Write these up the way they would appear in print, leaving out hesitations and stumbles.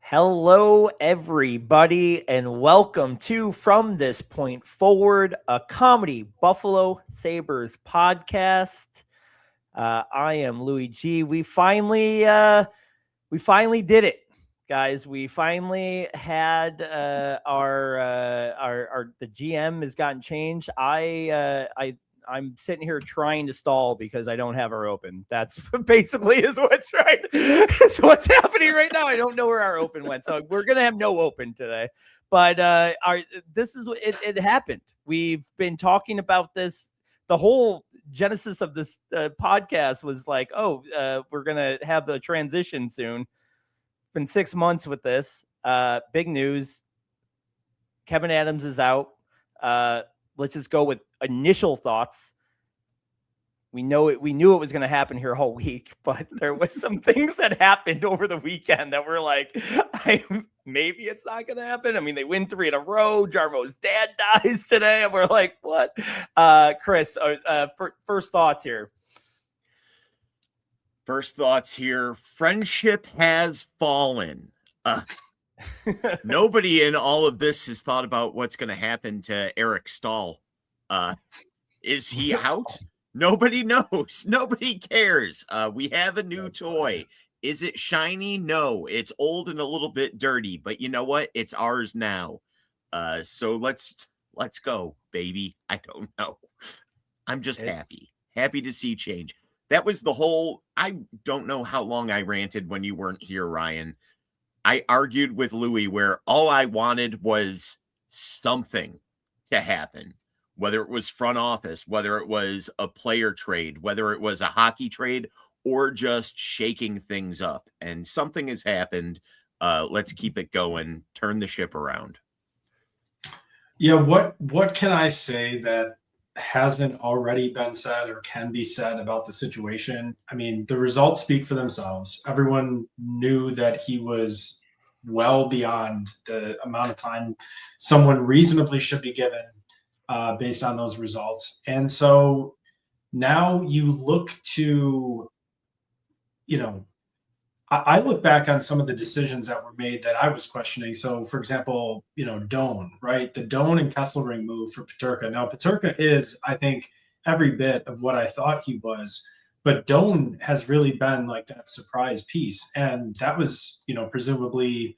Hello, everybody, and welcome to From This Point Forward, a comedy Buffalo Sabres podcast. I am Louis G. We finally did it, guys. We finally had our the GM has gotten changed. I'm sitting here trying to stall because I don't have her open. That's basically is what's right. It's what's happening right now. I don't know where our open went, so we're gonna have no open today. But it happened. We've been talking about this. The whole genesis of this podcast was like, we're gonna have the transition soon. It's been 6 months with this. Big news. Kevyn Adams is out. Let's just go with initial thoughts. We knew it was going to happen here all week, but there was some things that happened over the weekend that were like, maybe it's not going to happen. I mean, they win 3 in a row. Jarmo's dad dies today, and we're like, what? Chris, first thoughts here. First thoughts here. Friendship has fallen. Nobody in all of this has thought about what's going to happen to Eric Stahl. Is he out? Nobody knows. Nobody cares. We have a new toy. Is it shiny? No. It's old and a little bit dirty, but you know what? It's ours now. So let's go, baby. I don't know. I'm just happy to see change. That was the whole. I don't know how long I ranted when you weren't here, Ryan. I argued with Louis where all I wanted was something to happen, whether it was front office, whether it was a player trade, whether it was a hockey trade, or just shaking things up. And something has happened. Let's keep it going. Turn the ship around. Yeah, what can I say that hasn't already been said or can be said about the situation? I mean, the results speak for themselves. Everyone knew that he was well beyond the amount of time someone reasonably should be given based on those results. And so now you look to, I look back on some of the decisions that were made that I was questioning. So, for example, Doan, right? The Doan and Kesselring move for Peterka. Now, Peterka is, I think, every bit of what I thought he was, but Doan has really been like that surprise piece, and that was, presumably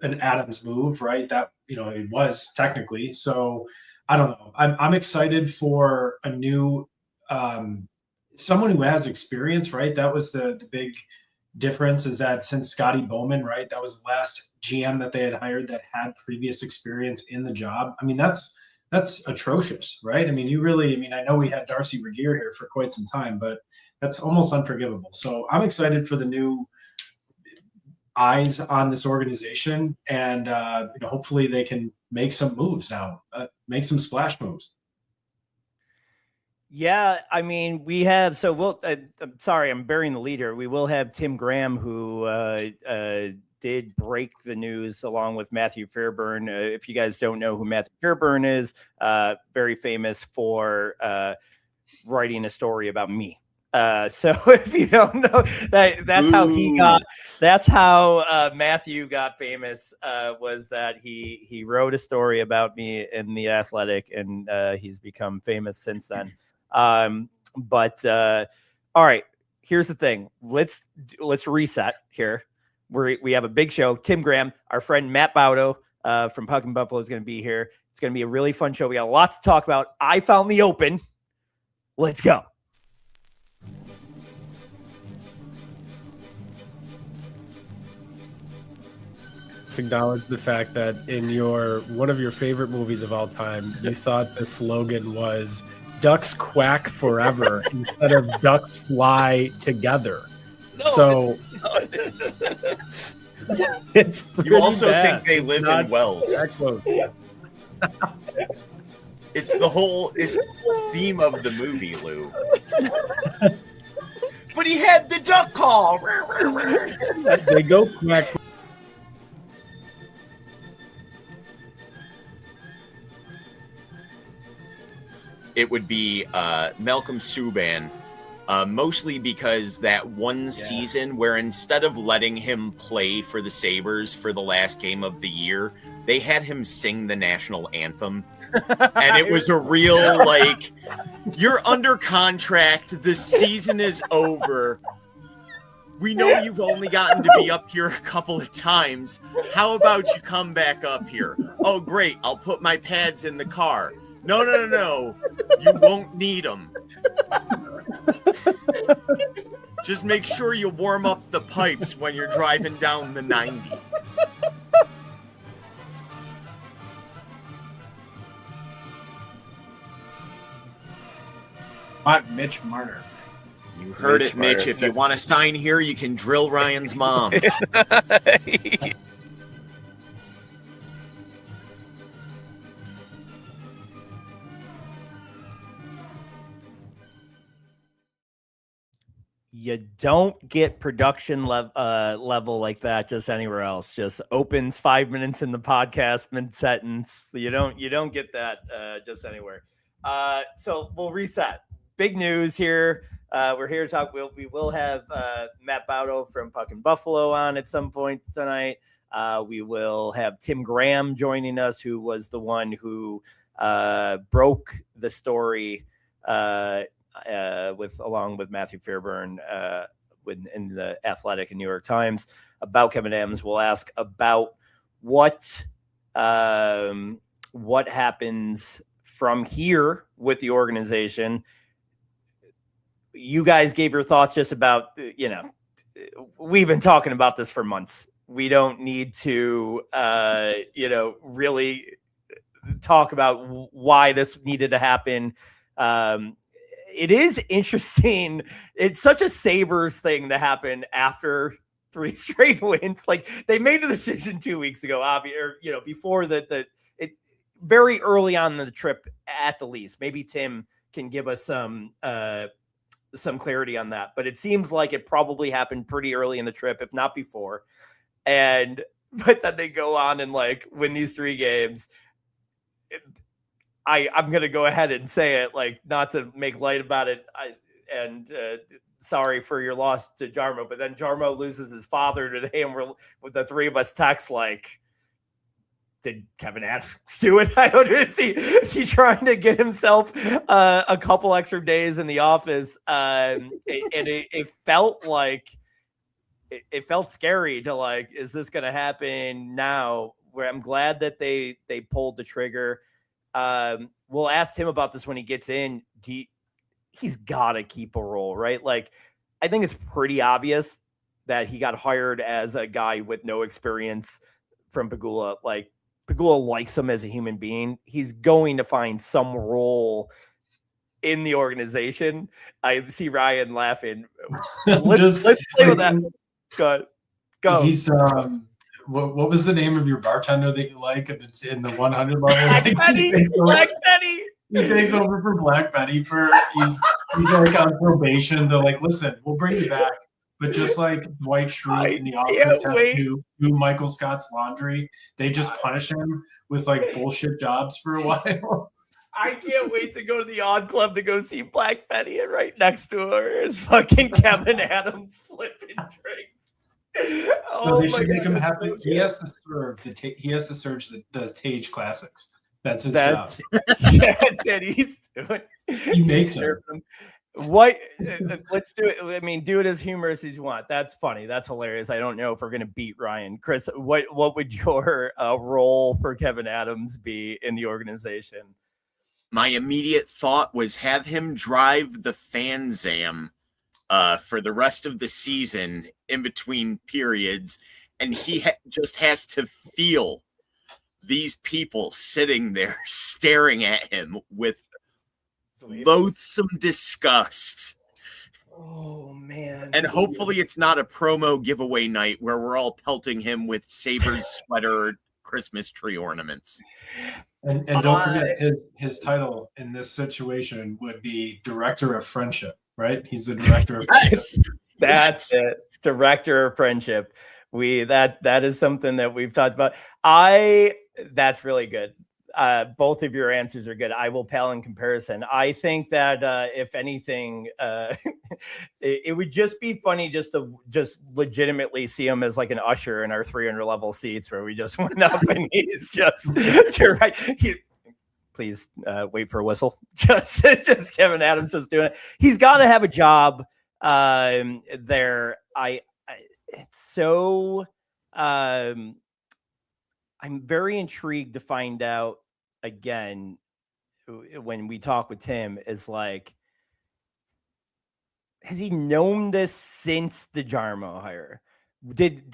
an Adams move, right? That it was technically. So, I don't know. I'm excited for a new someone who has experience, right? That was the big difference, is that since Scotty Bowman, right, that was the last GM that they had hired that had previous experience in the job. I mean, that's atrocious, right? I mean, I know we had Darcy Regier here for quite some time, but that's almost unforgivable. So I'm excited for the new eyes on this organization, and hopefully they can make some moves now, make some splash moves. Yeah, I mean, we have, so we'll, I'm sorry, I'm burying the lead here. We will have Tim Graham, who did break the news along with Matthew Fairburn. If you guys don't know who Matthew Fairburn is, very famous for writing a story about me. So if you don't know, that's how Matthew got famous, was that he wrote a story about me in The Athletic, and he's become famous since then. But all right, here's the thing. Let's reset here. We have a big show. Tim Graham, our friend Matt Baudo from Puck and Buffalo is going to be here. It's going to be a really fun show. We got a lot to talk about. I found the open. Let's go. Acknowledge the fact that in one of your favorite movies of all time, you thought the slogan was "Ducks quack forever" instead of "Ducks fly together." No, it's you also think they live in wells. It's the whole theme of the movie, Lou. But he had the duck call. They go quack. It would be Malcolm Subban Mostly because that one season where instead of letting him play for the Sabres for the last game of the year, they had him sing the national anthem. And it was a real, like, you're under contract. The season is over. We know you've only gotten to be up here a couple of times. How about you come back up here? Oh, great. I'll put my pads in the car. No. You won't need them. Just make sure you warm up the pipes when you're driving down the 90. Not Mitch Marner. You heard it, Mitch. If you want to sign here, you can drill Ryan's mom. You don't get production level like that just anywhere else. Just opens 5 minutes in the podcast mid-sentence. You don't get that just anywhere. So we'll reset. Big news here. We're here to talk. We will have Matt Baudo from Puck and Buffalo on at some point tonight. We will have Tim Graham joining us, who was the one who broke the story along with Matthew Fairburn in the Athletic and New York Times about Kevyn Adams. We'll ask about what happens from here with the organization. You guys gave your thoughts just about, we've been talking about this for months. We don't need to, really talk about why this needed to happen. It is interesting. It's such a Sabres thing to happen after 3 straight wins. Like, they made the decision 2 weeks ago, before it very early on in the trip at the least. Maybe Tim can give us some clarity on that, but it seems like it probably happened pretty early in the trip, if not before. But then they go on and like win these 3 games. I'm going to go ahead and say it, like, not to make light about it. Sorry for your loss to Jarmo, but then Jarmo loses his father today, and we're with the 3 of us text like, did Kevyn Adams do it? I don't know. Is he trying to get himself a couple extra days in the office? It felt like it felt scary to like, is this going to happen now? Where I'm glad that they pulled the trigger. We'll ask Tim about this when he gets in. He's got to keep a role, right? Like, I think it's pretty obvious that he got hired as a guy with no experience from Pegula. Like, Pegula likes him as a human being. He's going to find some role in the organization. I see Ryan laughing. Let's play with that. Go. He's what was the name of your bartender that you like in the 100 level? Black Betty. He takes over for Black Betty he's like on probation. They're like, listen, we'll bring you back. But just like Dwight Schrute in the office has to do Michael Scott's laundry, they just punish him with like bullshit jobs for a while. I can't wait to go to the Odd Club to go see Black Betty, and right next to her is fucking Kevyn Adams flipping drinks. So they should make him happy. So he has to serve the Tage Classics. That's his job. That's it. He's doing. He makes them. What? Let's do it. I mean, do it as humorous as you want. That's funny. That's hilarious. I don't know if we're gonna beat Ryan. Chris, what would your role for Kevyn Adams be in the organization? My immediate thought was have him drive the Fan Zam for the rest of the season in between periods, and he just has to feel these people sitting there staring at him with loathsome disgust. Oh, man. And hopefully it's not a promo giveaway night where we're all pelting him with Sabres sweater Christmas tree ornaments. And don't forget his title in this situation would be Director of Friendship, right? He's the Director of Friendship. That's it. Director of Friendship. That is something that we've talked about. That's really good. both of your answers are good. I will pale in comparison. I think that if anything, it would just be funny just to just legitimately see him as like an usher in our 300 level seats where we just went up and he's just please wait for a whistle. Just Kevyn Adams is doing it. He's got to have a job there. It's so. I'm very intrigued to find out again when we talk with Tim is like, has he known this since the Jarmo hire? Did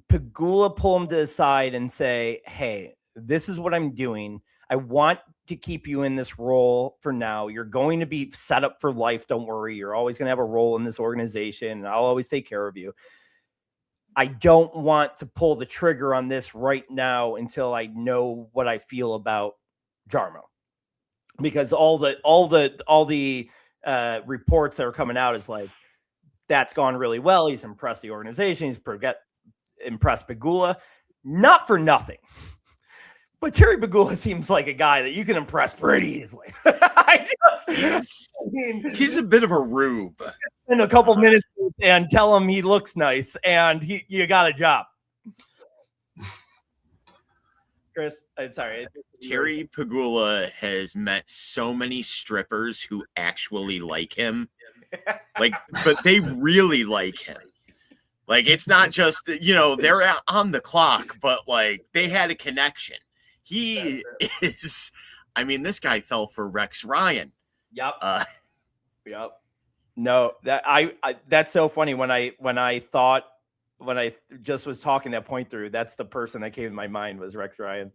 Pegula pull him to the side and say, hey, this is what I'm doing. I want to keep you in this role for now. You're going to be set up for life. Don't worry. You're always going to have a role in this organization and I'll always take care of you. I don't want to pull the trigger on this right now until I know what I feel about Jarmo, because all the reports that are coming out is like, that's gone really well. He's impressed the organization. He's impressed Pegula, not for nothing. But Terry Pegula seems like a guy that you can impress pretty easily. He's a bit of a rube. In a couple minutes and tell him he looks nice and you got a job. Chris, I'm sorry. Terry Pegula has met so many strippers who actually like him. Like, but they really like him. Like, it's not just, they're on the clock, but like they had a connection. He is, this guy fell for Rex Ryan. Yep. Yep. No, that that's so funny. When I just was talking that point through, that's the person that came to my mind was Rex Ryan.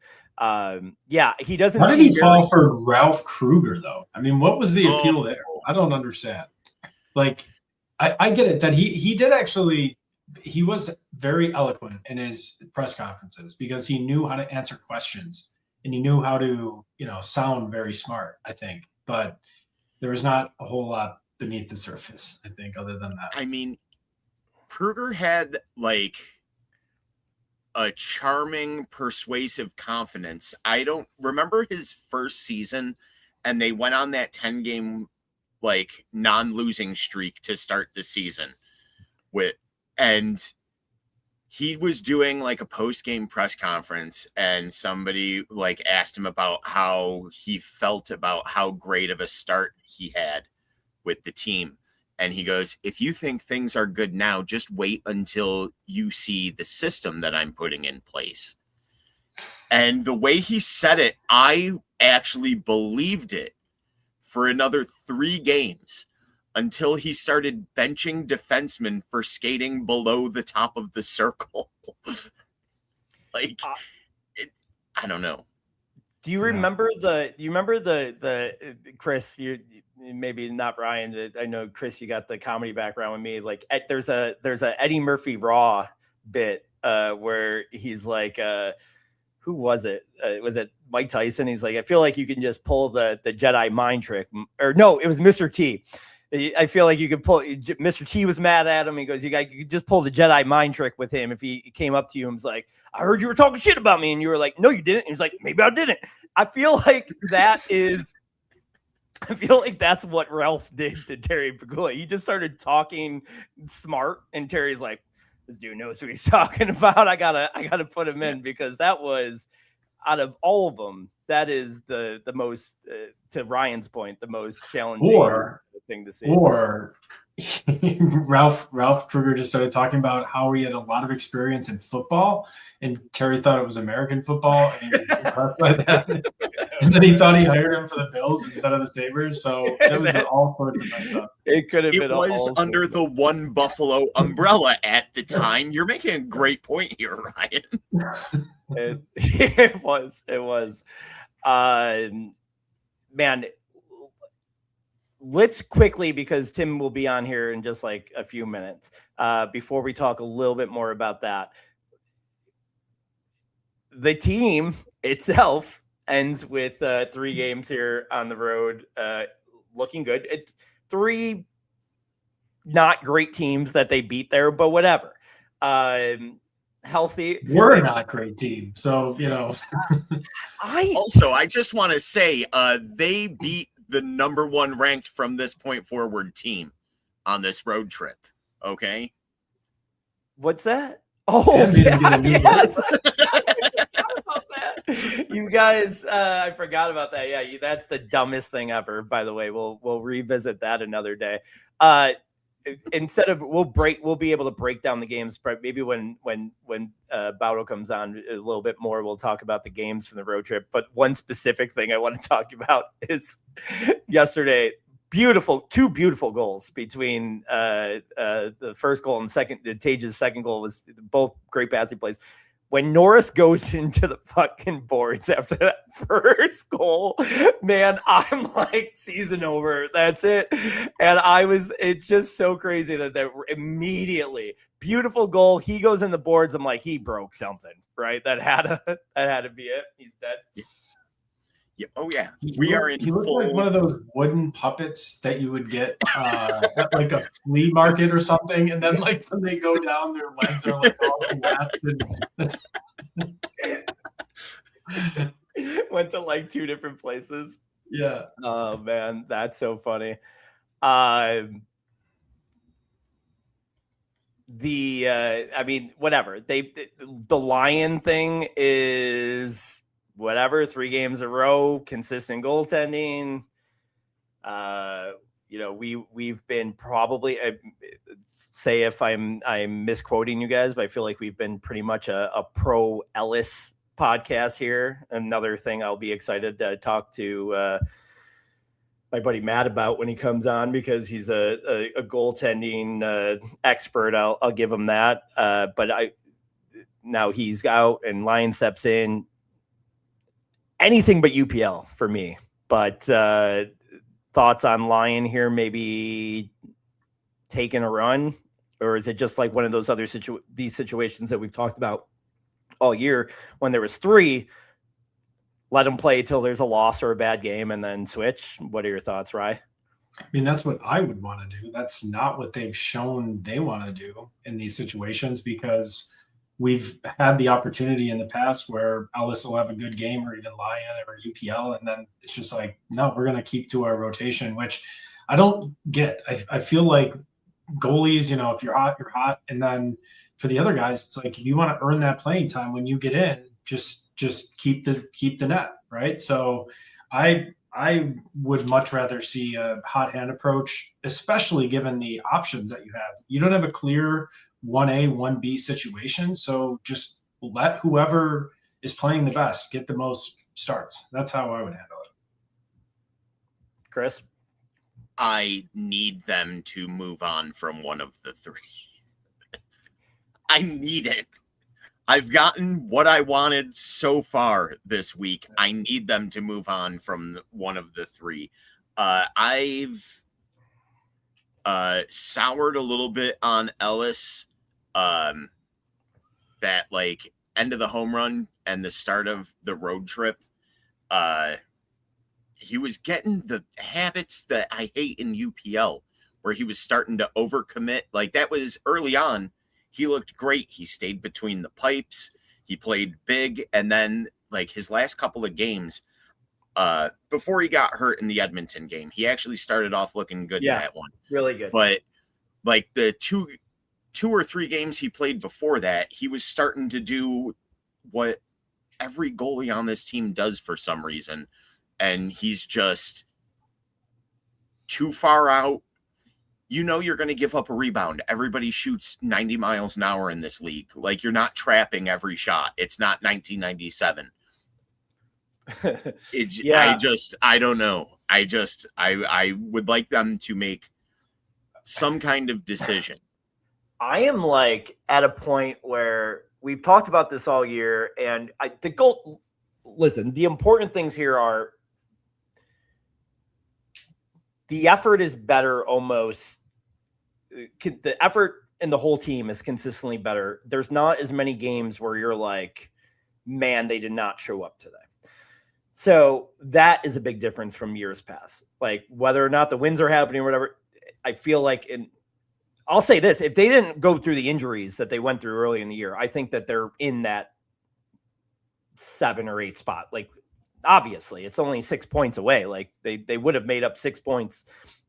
Yeah, he doesn't. Why did he fall for Ralph Kruger though? What was the appeal there? I don't understand. Like, I get it that he did actually. He was very eloquent in his press conferences because he knew how to answer questions and he knew how to, sound very smart, I think. But there was not a whole lot beneath the surface, I think, other than that. Kruger had like a charming, persuasive confidence. I don't remember his first season, and they went on that 10-game like non-losing streak to start the season and he was doing like a post-game press conference and somebody like asked him about how he felt about how great of a start he had with the team. And he goes, if you think things are good now, just wait until you see the system that I'm putting in place. And the way he said it, I actually believed it for another 3 games until he started benching defensemen for skating below the top of the circle. Like, I don't know. Do you remember the Chris, you maybe not Ryan. I know Chris, you got the comedy background with me. Like there's a Eddie Murphy Raw bit where he's like, who was it? Was it Mike Tyson? He's like, I feel like you can just pull the Jedi mind trick, or no, it was Mr. T. I feel like you could pull. Mr. T was mad at him. He goes, you could just pull the Jedi mind trick with him. If he came up to you and was like, I heard you were talking shit about me. And you were like, no, you didn't. And he's like, maybe I didn't. I feel like that's what Ralph did to Terry Pegula. He just started talking smart. And Terry's like, this dude knows what he's talking about. I gotta put him in, because that was, out of all of them, that is the most, to Ryan's point, the most challenging thing to see. Or Ralph Kruger just started talking about how he had a lot of experience in football, and Terry thought it was American football, and he was impressed by that. And then he thought he hired him for the Bills instead of the Sabres. So it was all sorts of nice stuff. It could have been. It was under the One Buffalo umbrella at the time. You're making a great point here, Ryan. It was. Man, let's quickly, because Tim will be on here in just like a few minutes, before we talk a little bit more about that. The team itself ends with 3 games here on the road, looking good. It's 3 not great teams that they beat there, but whatever. How healthy. We're not a great team. So, I just want to say they beat the number 1 ranked from this point forward team on this road trip. Okay. What's that? Oh, yeah, yes. You guys, I forgot about that. Yeah, that's the dumbest thing ever. By the way, we'll revisit that another day. Instead of we'll be able to break down the games. Maybe when Baudo comes on a little bit more, we'll talk about the games from the road trip. But one specific thing I want to talk about is yesterday. Two beautiful goals between the first goal and Tage's second goal was both great passing plays. When Norris goes into the fucking boards after that first goal, man, I'm like, season over. That's it. And it's just so crazy that they're immediately beautiful goal. He goes in the boards. I'm like, he broke something, right? That had to be it. He's dead. Yeah. Oh yeah, He looked like one of those wooden puppets that you would get at like a flea market or something, and then like when they go down, their legs are like all collapsed. Went to like 2 different places. Yeah. Oh man, that's so funny. Whatever. The Lion thing is. Whatever, 3 games in a row, consistent goaltending. We've been probably say if I'm misquoting you guys, but I feel like we've been pretty much a pro Ellis podcast here. Another thing I'll be excited to talk to my buddy Matt about when he comes on, because he's a goaltending expert. I'll give him that. But now he's out and Lion steps in. Anything but UPL for me. But thoughts on Lion here, maybe taking a run, or is it just like one of those other these situations that we've talked about all year when there was 3, let them play till there's a loss or a bad game and then switch? What are your thoughts, Rye? I mean, that's what I would want to do. That's not what they've shown they want to do in these situations, because we've had the opportunity in the past where Ellis will have a good game, or even Lion or UPL, and then it's just like, no, we're going to keep to our rotation, which I don't get. I feel like goalies, if you're hot, you're hot. And then for the other guys, it's like, if you want to earn that playing time when you get in, just keep the net, right? So I would much rather see a hot hand approach, especially given the options that you have. You don't have a clear 1A, 1B situation. So just let whoever is playing the best get the most starts. That's how I would handle it. Chris? I need them to move on from one of the 3. I need it. I've gotten what I wanted so far this week. I need them to move on from one of the 3. I've soured a little bit on Ellis. That like end of the home run and the start of the road trip, he was getting the habits that I hate in UPL, where he was starting to overcommit. Like, that was early on. He looked great. He stayed between the pipes. He played big. And then like his last couple of games, before he got hurt in the Edmonton game, he actually started off looking good in that one. Really good. But like the two or 3 games he played before that, he was starting to do what every goalie on this team does for some reason. And he's just too far out. You're going to give up a rebound. Everybody shoots 90 miles an hour in this league. Like, you're not trapping every shot. It's not 1997. I don't know. I would like them to make some kind of decision. I am like at a point where we've talked about this all year, and listen, the important things here are the effort is better almost. The effort in the whole team is consistently better. There's not as many games where you're like, man, they did not show up today. So that is a big difference from years past. Like, whether or not the wins are happening or whatever, I feel like I'll say this: if they didn't go through the injuries that they went through early in the year, I think that they're in that 7 or 8 spot. Like, obviously, it's only 6 points away. Like, they would have made up 6 points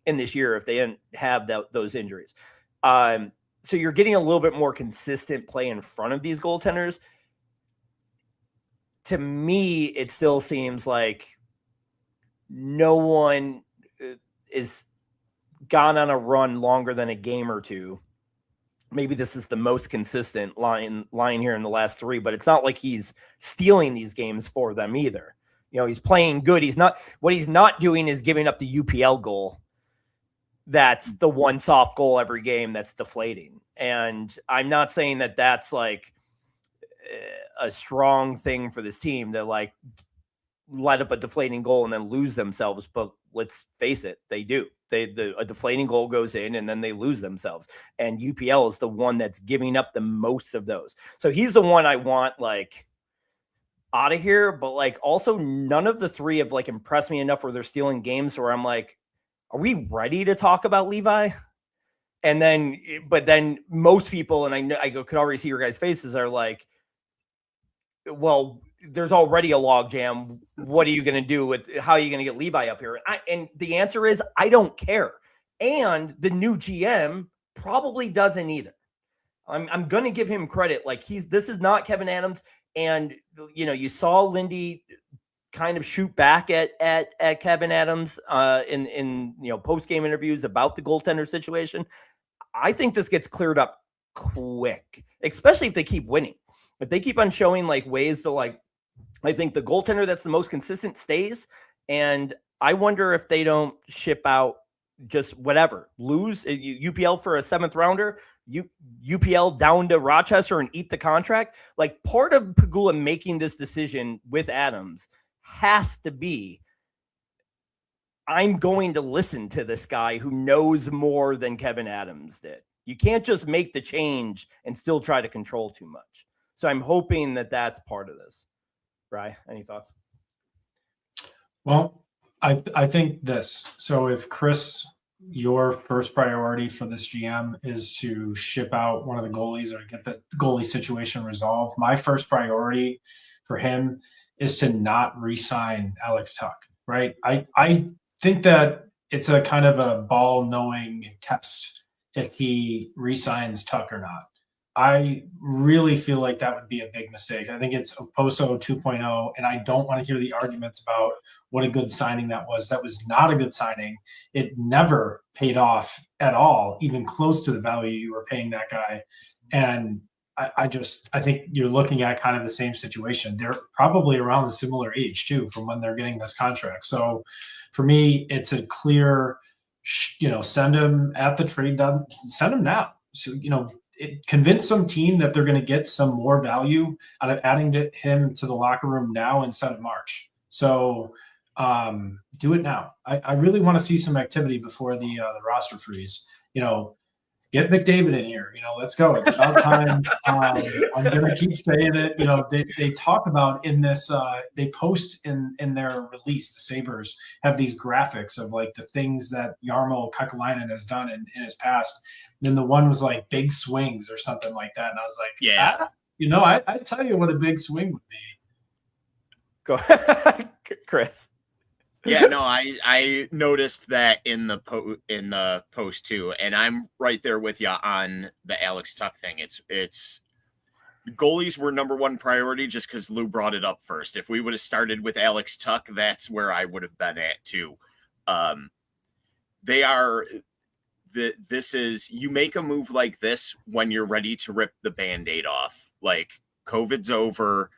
in this year if they didn't have those injuries. So you're getting a little bit more consistent play in front of these goaltenders. To me, it still seems like no one is gone on a run longer than a game or two. Maybe this is the most consistent line here in the last 3, but it's not like he's stealing these games for them either. You know, he's playing good. What he's not doing is giving up the UPL goal. That's the one soft goal every game that's deflating. And I'm not saying that that's like a strong thing for this team to like let up a deflating goal and then lose themselves. But let's face it, they do. A deflating goal goes in and then they lose themselves. And UPL is the one that's giving up the most of those. So he's the one I want like out of here. But like also none of the 3 have like impressed me enough where they're stealing games where I'm like, are we ready to talk about Levi? And then, but then most people, and I know I could already see your guys' faces are like, well, there's already a logjam. What are you going to do with, how are you going to get Levi up here? And the answer is, I don't care. And the new GM probably doesn't either. I'm going to give him credit. Like this is not Kevyn Adams. And, you know, you saw Lindy kind of shoot back at Kevyn Adams in you know, post-game interviews about the goaltender situation. I think this gets cleared up quick, especially if they keep winning. If they keep on showing like ways to like, I think the goaltender that's the most consistent stays. And I wonder if they don't ship out just whatever, lose UPL for a 7th rounder, UPL down to Rochester and eat the contract. Like part of Pegula making this decision with Adams has to be, I'm going to listen to this guy who knows more than Kevyn Adams did. You can't just make the change and still try to control too much. So I'm hoping that that's part of this. Bri, any thoughts? Well, I think this. So if Chris, your first priority for this GM is to ship out one of the goalies or get the goalie situation resolved, my first priority for him is to not re-sign Alex Tuch, right? I think that it's a kind of a ball knowing test if he re-signs Tuch or not. I really feel like that would be a big mistake. I think it's Oposo 2.0, and I don't want to hear the arguments about what a good signing that was. That was not a good signing. It never paid off at all, even close to the value you were paying that guy. And I think you're looking at kind of the same situation. They're probably around a similar age too from when they're getting this contract. So for me, it's a clear, send him at the trade done, send him now. So, convince some team that they're going to get some more value out of adding him to the locker room now instead of March. So do it now. I really want to see some activity before the roster freeze. Get McDavid in here. Let's go. It's about time. I'm going to keep saying it. They talk about in this, they post in their release, the Sabres have these graphics of like the things that Jarmo Kekalainen has done in his past. Then the one was like big swings or something like that. And I was like, yeah, I tell you what a big swing would be. Go Chris. Yeah, no, I noticed that in the post too, and I'm right there with you on the Alex Tuch thing. It's goalies were number one priority just because Lou brought it up first. If we would have started with Alex Tuch, that's where I would have been at too. This is, you make a move like this when you're ready to rip the Band-Aid off. Like, COVID's over.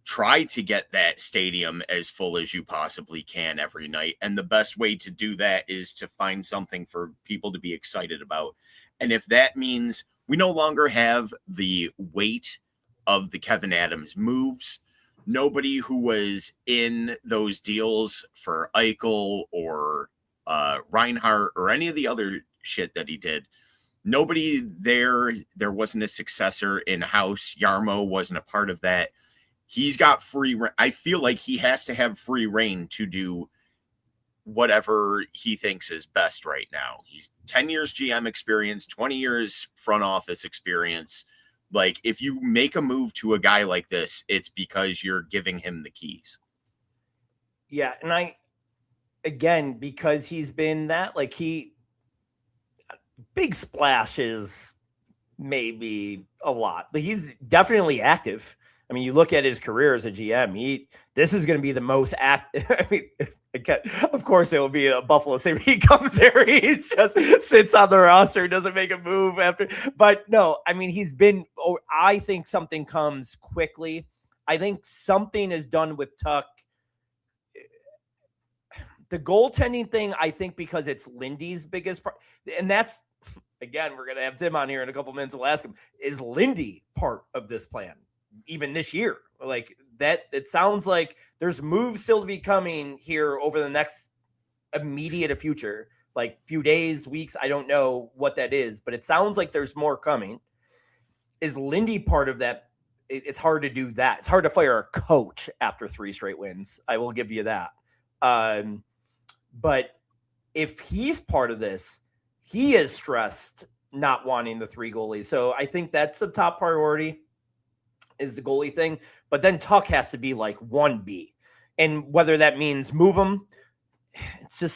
Try to get that stadium as full as you possibly can every night. And the best way to do that is to find something for people to be excited about. And if that means we no longer have the weight of the Kevyn Adams moves, nobody who was in those deals for Eichel or Reinhart or any of the other shit that he did, nobody there wasn't a successor in-house. Jarmo wasn't a part of that. He's got free reign. I feel like he has to have free reign to do whatever he thinks is best right now. He's 10 years GM experience, 20 years front office experience. Like, if you make a move to a guy like this, it's because you're giving him the keys. Yeah. And again, because he's been that, like, big splashes, maybe a lot, but he's definitely active. I mean, you look at his career as a GM, this is going to be the most active. I mean, again, of course it will be a Buffalo Sabre. He comes there, he just sits on the roster, doesn't make a move after. But no, I mean, I think something comes quickly. I think something is done with Tuck. The goaltending thing, I think, because it's Lindy's biggest part, and that's, again, we're going to have Tim on here in a couple minutes. We'll ask him, is Lindy part of this plan? Even this year, like that, it sounds like there's moves still to be coming here over the next immediate future, like few days, weeks. I don't know what that is, but it sounds like there's more coming. Is Lindy part of that? It's hard to do that. It's hard to fire a coach after 3 straight wins. I will give you that. But if he's part of this, he is stressed not wanting the 3 goalies. So I think that's the top priority, is the goalie thing. But then Tuck has to be like 1B. And whether that means move him, it's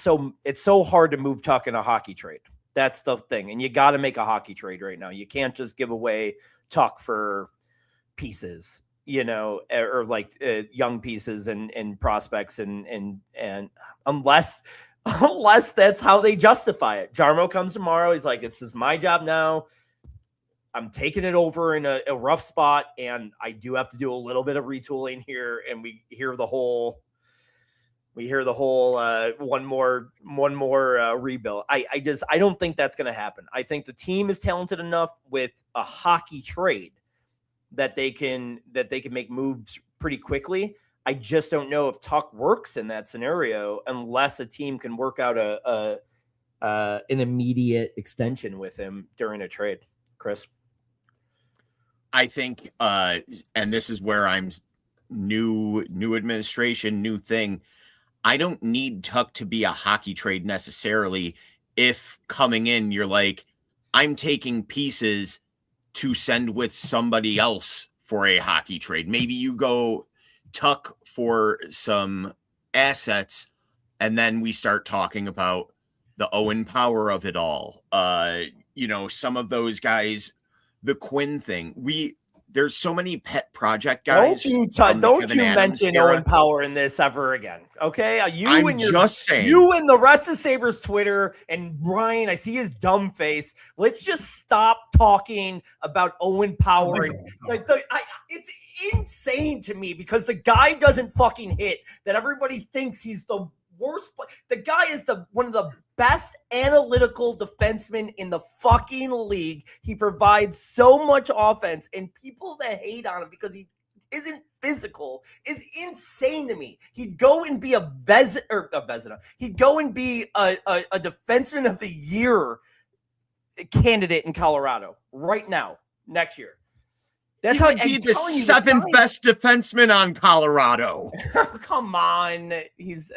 so hard to move Tuck in a hockey trade. That's the thing. And you got to make a hockey trade right now. You can't just give away Tuck for pieces, or like young pieces and prospects and unless that's how they justify it. Jarmo comes tomorrow. He's like, this is my job now. I'm taking it over in a rough spot, and I do have to do a little bit of retooling here. And we hear the whole one more rebuild. I don't think that's going to happen. I think the team is talented enough with a hockey trade that they can make moves pretty quickly. I just don't know if Tuck works in that scenario unless a team can work out an immediate extension with him during a trade. Chris? I think, and this is where I'm new administration, new thing. I don't need Tuck to be a hockey trade necessarily. If coming in, you're like, I'm taking pieces to send with somebody else for a hockey trade. Maybe you go Tuck for some assets, and then we start talking about the Owen Power of it all. Some of those guys, the Quinn thing. There's so many pet project guys. Don't you mention Owen Power in this ever again. Okay. You and the rest of Sabres Twitter and Ryan, I see his dumb face. Let's just stop talking about Owen Power. It's insane to me because the guy doesn't fucking hit, that everybody thinks he's the worst. The guy is one of the best analytical defensemen in the fucking league. He provides so much offense, and people that hate on him because he isn't physical is insane to me. He'd go and be a Vezina. He'd go and be a defenseman of the year candidate in Colorado right now, next year. That's how he'd be the 7th best defenseman on Colorado. Come on, it's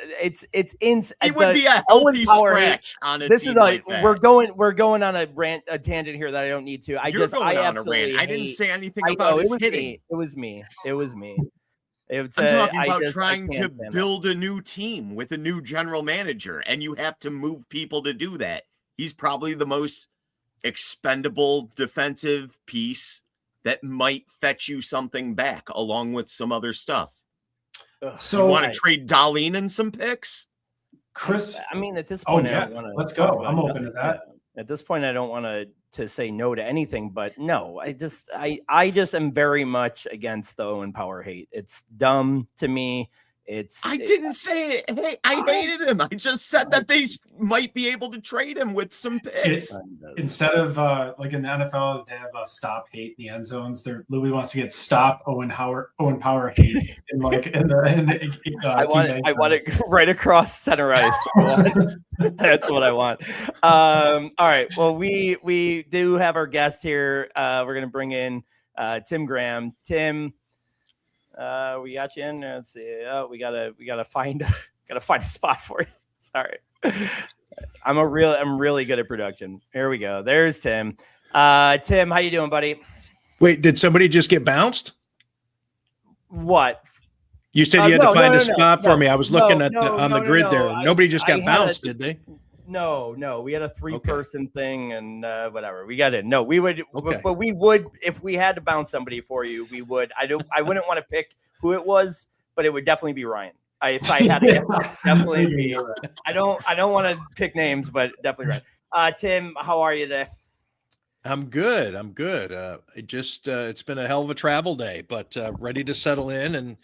insane. He would be a healthy scratch on a team like that. We're going on a tangent here that I don't need to. I didn't say anything about his hitting. It was me. I'm talking about trying to build a new team with a new general manager, and you have to move people to do that. He's probably the most expendable defensive piece that might fetch you something back along with some other stuff. So you want to trade Dahlin and some picks? Chris? I mean, at this point, let's go. I'm open to that. At this point, I don't want to say no to anything, but no, I just am very much against the Owen Power hate. It's dumb to me. I didn't say it. Hey, I hated him. I just said that they might be able to trade him with some picks. Instead of like in the NFL, they have stop hate in the end zones. Louis wants to get stop Owen Power hate I want it right across center ice. That's what I want. All right. Well, we do have our guest here. We're gonna bring in Tim Graham. Tim. We got you in. Let's see. We gotta find a spot for you. Sorry. I'm really good at production. Here we go. There's Tim. Tim, how you doing, buddy? Wait, did somebody just get bounced? What? You said you had to find a spot for me. I was looking on the grid there. Nobody just got bounced, did they? No. We had a 3-person thing and whatever. We got in. No, we would, but we would, if we had to bounce somebody for you, we would. I wouldn't want to pick who it was, but it would definitely be Ryan. If I had to, definitely be. I don't want to pick names, but definitely Ryan. Tim, how are you today? I'm good. It's been a hell of a travel day, but ready to settle in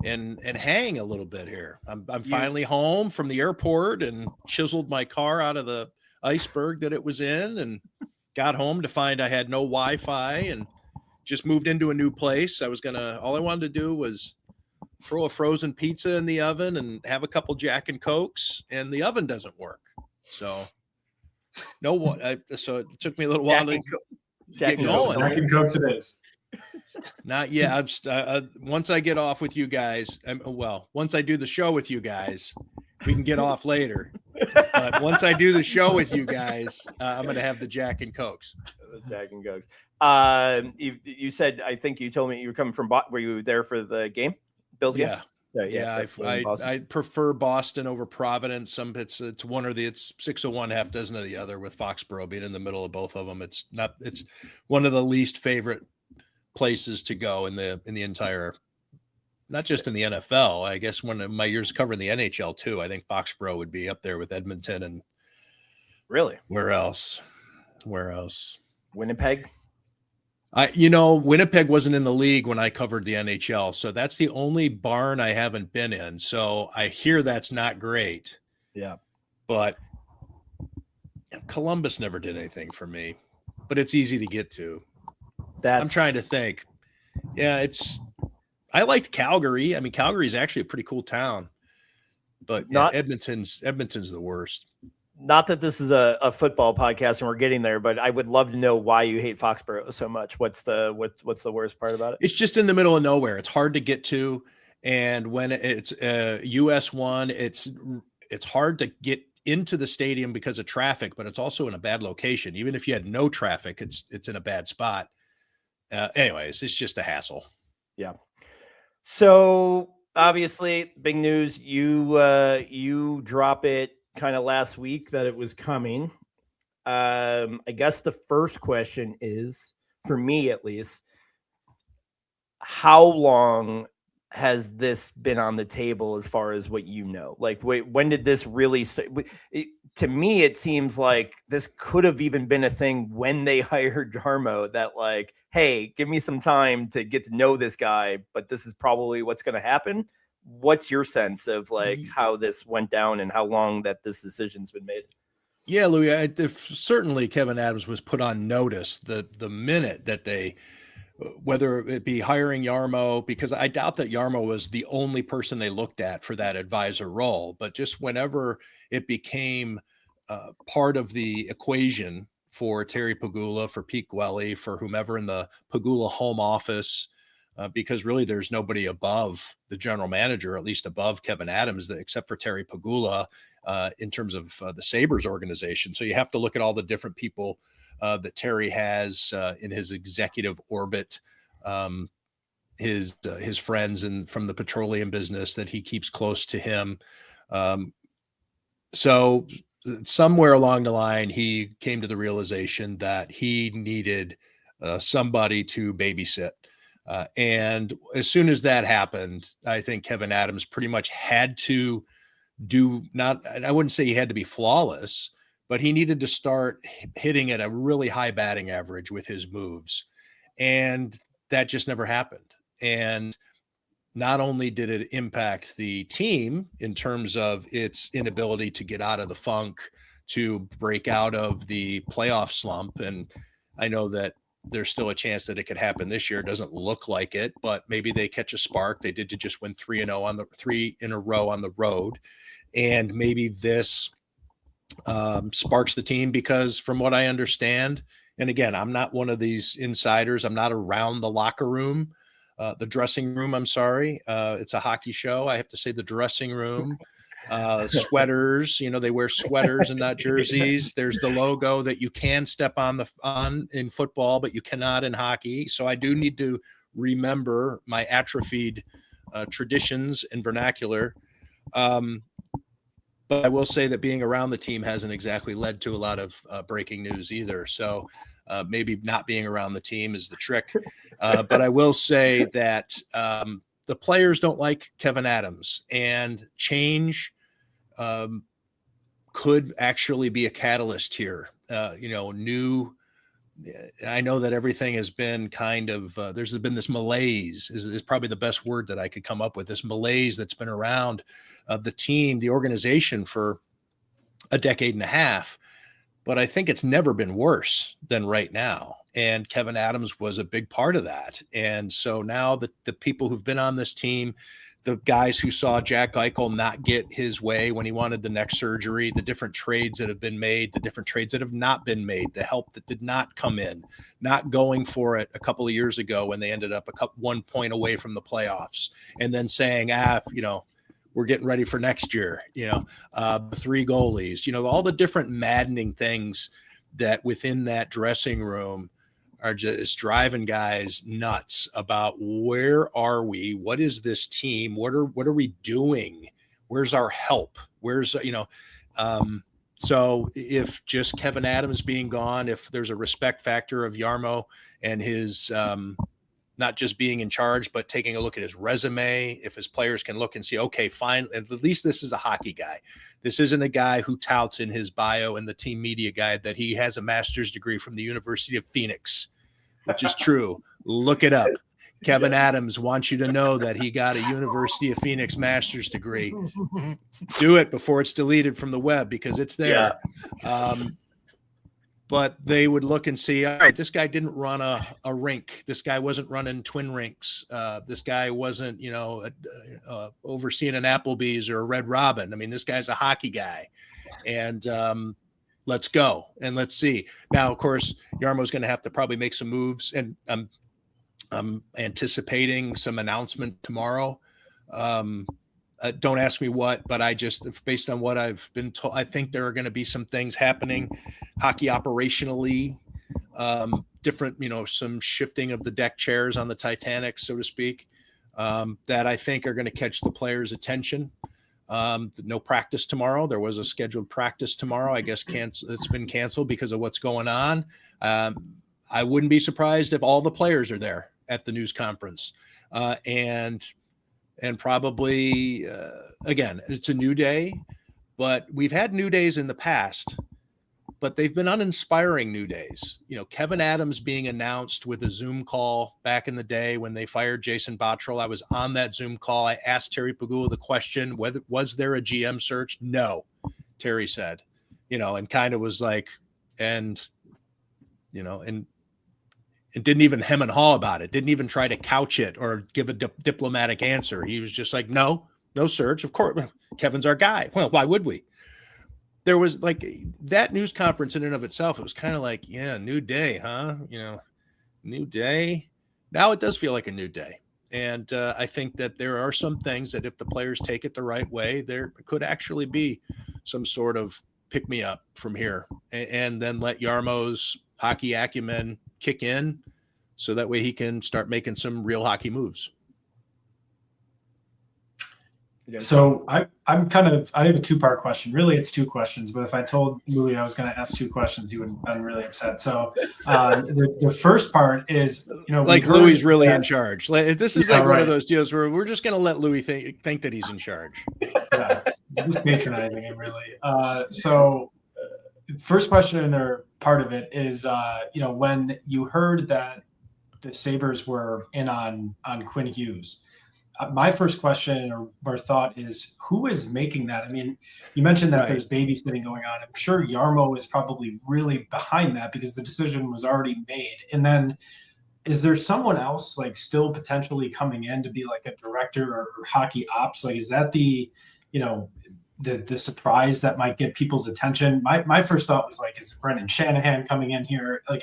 and hang a little bit here. I'm finally home from the airport and chiseled my car out of the iceberg that it was in and got home to find I had no Wi-Fi and just moved into a new place. All I wanted to do was throw a frozen pizza in the oven and have a couple Jack and Cokes, and the oven doesn't work. So so it took me a little while to get going. Jack and Cokes it is. Not yet. Once I get off with you guys, once I do the show with you guys, we can get off later. But once I do the show with you guys, I'm going to have the Jack and Cokes. Jack and Cokes. You said, I think you told me you were coming from, were you there for the game? Bills game? Yeah. I prefer Boston over Providence. It's one or it's 601, half dozen of the other, with Foxborough being in the middle of both of them. It's one of the least favorite places to go in the entire, not just in the NFL. I guess one of my years covering the NHL too, I think Foxborough would be up there with Edmonton and really where else? Winnipeg. Winnipeg wasn't in the league when I covered the NHL, so that's the only barn I haven't been in. So I hear that's not great. Yeah, but Columbus never did anything for me, but it's easy to get to. I'm trying to think. Yeah, I liked Calgary. I mean, Calgary is actually a pretty cool town, but Edmonton's the worst. Not that this is a football podcast and we're getting there, but I would love to know why you hate Foxborough so much. What's the worst part about it? It's just in the middle of nowhere. It's hard to get to, and when it's US 1, it's hard to get into the stadium because of traffic, but it's also in a bad location. Even if you had no traffic, it's in a bad spot. Anyways, it's just a hassle. Yeah. So obviously, big news. You drop it kind of last week that it was coming. I guess the first question is, for me at least, how long has this been on the table as far as what you know? Like, when did this really start? To me, it seems like this could have even been a thing when they hired Jarmo, that like, hey, give me some time to get to know this guy, but this is probably what's going to happen. What's your sense of like how this went down and how long that this decision's been made? Yeah, Louis, certainly Kevyn Adams was put on notice the minute that they, whether it be hiring Jarmo, because I doubt that Jarmo was the only person they looked at for that advisor role, but just whenever it became part of the equation for Terry Pegula, for Pete Gwelly, for whomever in the Pegula home office, because really there's nobody above the general manager, at least above Kevyn Adams, except for Terry Pegula in terms of the Sabres organization. So you have to look at all the different people that Terry has in his executive orbit, his friends and from the petroleum business that he keeps close to him. So somewhere along the line, he came to the realization that he needed somebody to babysit. And as soon as that happened, I think Kevyn Adams pretty much had to I wouldn't say he had to be flawless, but he needed to start hitting at a really high batting average with his moves. And that just never happened. And not only did it impact the team in terms of its inability to get out of the funk, to break out of the playoff slump. And I know that there's still a chance that it could happen this year. It doesn't look like it, but maybe they catch a spark. They did to just win 3 in a row on the road. And maybe this sparks the team, because from what I understand, and again, I'm not one of these insiders. I'm not around the locker room, the dressing room. I'm sorry. It's a hockey show. I have to say the dressing room. Sweaters, they wear sweaters and not jerseys. There's the logo that you can step on in football, but you cannot in hockey. So I do need to remember my atrophied traditions and vernacular. But I will say that being around the team hasn't exactly led to a lot of breaking news either. So maybe not being around the team is the trick. But I will say that the players don't like Kevyn Adams, and change could actually be a catalyst here. New. I know that everything has been kind of there's been this malaise is probably the best word that I could come up with. This malaise that's been around the team, the organization for a decade and a half. But I think it's never been worse than right now. And Kevyn Adams was a big part of that. And so now the people who've been on this team, the guys who saw Jack Eichel not get his way when he wanted the neck surgery, the different trades that have been made, the different trades that have not been made, the help that did not come in, not going for it a couple of years ago when they ended up 1 point away from the playoffs, and then saying, we're getting ready for next year, the 3 goalies, all the different maddening things that within that dressing room are just driving guys nuts about where are we? What is this team? What are we doing? Where's our help? So if just Kevyn Adams being gone, if there's a respect factor of Jarmo and his not just being in charge, but taking a look at his resume, if his players can look and see, okay, fine, at least this is a hockey guy. This isn't a guy who touts in his bio and the team media guide that he has a master's degree from the University of Phoenix, which is true. Look it up. Kevyn Adams wants you to know that he got a University of Phoenix master's degree. Do it before it's deleted from the web, because it's there. Yeah. But they would look and see, all right, this guy didn't run a rink. This guy wasn't running twin rinks. This guy wasn't, overseeing an Applebee's or a Red Robin. I mean, this guy's a hockey guy. And let's go and let's see. Now, of course, Jarmo's going to have to probably make some moves. And I'm anticipating some announcement tomorrow. Don't ask me what, but based on what I've been told, I think there are going to be some things happening hockey operationally, different, some shifting of the deck chairs on the Titanic, so to speak, that I think are going to catch the players' attention. No practice tomorrow. There was a scheduled practice tomorrow. I guess it's been canceled because of what's going on. I wouldn't be surprised if all the players are there at the news conference, and probably, again, it's a new day, but we've had new days in the past, but they've been uninspiring new days. Kevyn Adams being announced with a Zoom call back in the day when they fired Jason Botterill. I was on that Zoom call. I asked Terry Pagula the question, was there a GM search? No, Terry said, and kind of was like, and didn't even hem and haw about it, didn't even try to couch it or give a diplomatic answer. He was just like, no search. Of course, Kevin's our guy. Well, why would we? There was like that news conference in and of itself. It was kind of like, yeah, new day, huh? New day. Now it does feel like a new day. And I think that there are some things that if the players take it the right way, there could actually be some sort of pick me up from here, and then let Jarmo's hockey acumen kick in, so that way he can start making some real hockey moves. So I have a 2-part question. Really, it's 2 questions, but if I told Louis I was going to ask 2 questions, he would have been really upset. So the first part is, like Louis is really in charge. This is one of those deals where we're just going to let Louis think that he's in charge. Yeah, just patronizing him, really. So first question, or part of it, is when you heard that the Sabres were in on Quinn Hughes, my first question or thought is, who is making that? I mean, you mentioned that there's babysitting going on. I'm sure Jarmo is probably really behind that because the decision was already made. And then is there someone else like still potentially coming in to be like a director or hockey ops? Like, is that the surprise that might get people's attention? My first thought was like, is Brendan Shanahan coming in here? Like,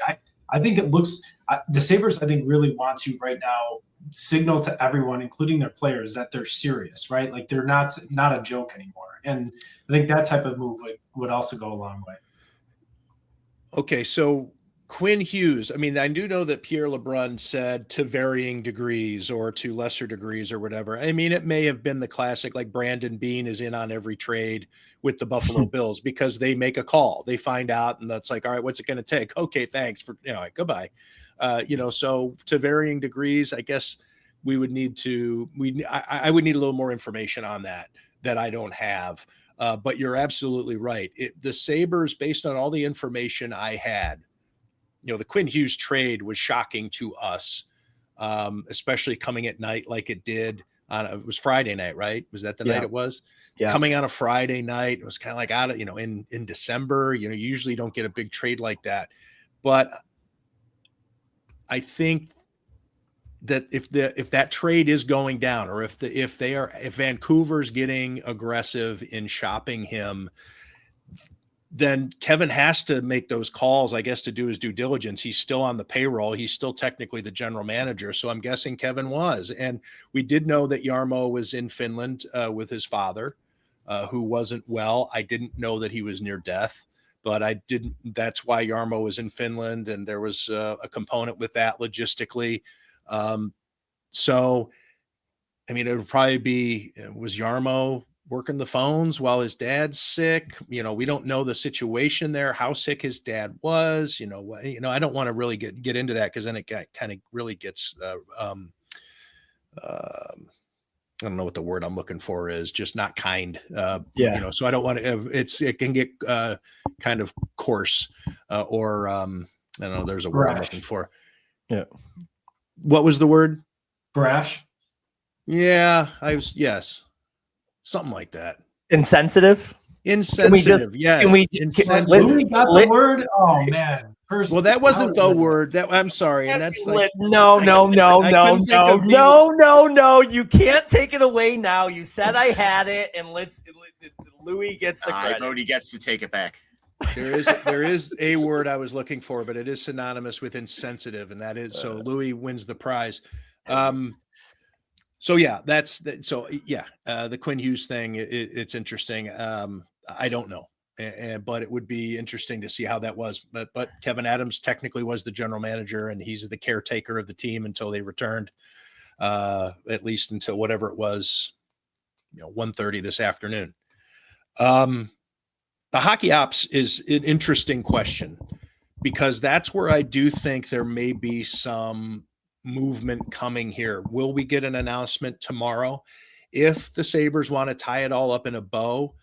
I think it looks the Sabres, I think, really want to right now signal to everyone, including their players, that they're serious, right? Like they're not a joke anymore. And I think that type of move would also go a long way. Okay, so Quinn Hughes, I mean, I do know that Pierre LeBrun said to varying degrees or to lesser degrees or whatever. I mean, it may have been the classic, like Brandon Bean is in on every trade with the Buffalo Bills because they make a call. They find out, and that's like, all right, what's it going to take? Okay, thanks for, goodbye. So to varying degrees, I guess we would need to, I would need a little more information on that I don't have. But you're absolutely right. The Sabres, based on all the information I had, the Quinn Hughes trade was shocking to us, especially coming at night like it did. It was Friday night, right? Was that the night it was? Yeah. Coming on a Friday night, it was kind of like out of, in December, you usually don't get a big trade like that. But I think that if that trade is going down, or if Vancouver's getting aggressive in shopping him, then Kevyn has to make those calls, I guess, to do his due diligence. He's still on the payroll. He's still technically the general manager. So I'm guessing Kevyn was. And we did know that Jarmo was in Finland with his father, who wasn't well. I didn't know that he was near death, but that's why Jarmo was in Finland. And there was a component with that logistically. So, I mean, it would probably be, was Jarmo working the phones while his dad's sick? We don't know the situation there, how sick his dad was, I don't want to really get into that, because then it kind of really gets, I don't know what the word I'm looking for is, just not kind. So I don't want to, it can get kind of coarse, or I don't know, there's a word I'm looking for. Yeah. What was the word? Brash. Yeah, yes. Something like that. Insensitive. Yes. Louis got the word? Oh man. Well, that wasn't the word. I'm sorry. And that's like, no. You can't take it away now. You said I had it, and Louis gets the credit. Brody gets to take it back. There is a word I was looking for, but it is synonymous with insensitive, and that is, so Louis wins the prize. So yeah, the Quinn Hughes thing, it's interesting. I don't know, but it would be interesting to see how that was. But Kevyn Adams technically was the general manager, and he's the caretaker of the team until they returned, at least until whatever it was, 1:30 this afternoon. The hockey ops is an interesting question, because that's where I do think there may be some movement coming here. Will we get an announcement tomorrow? If the Sabres want to tie it all up in a bow,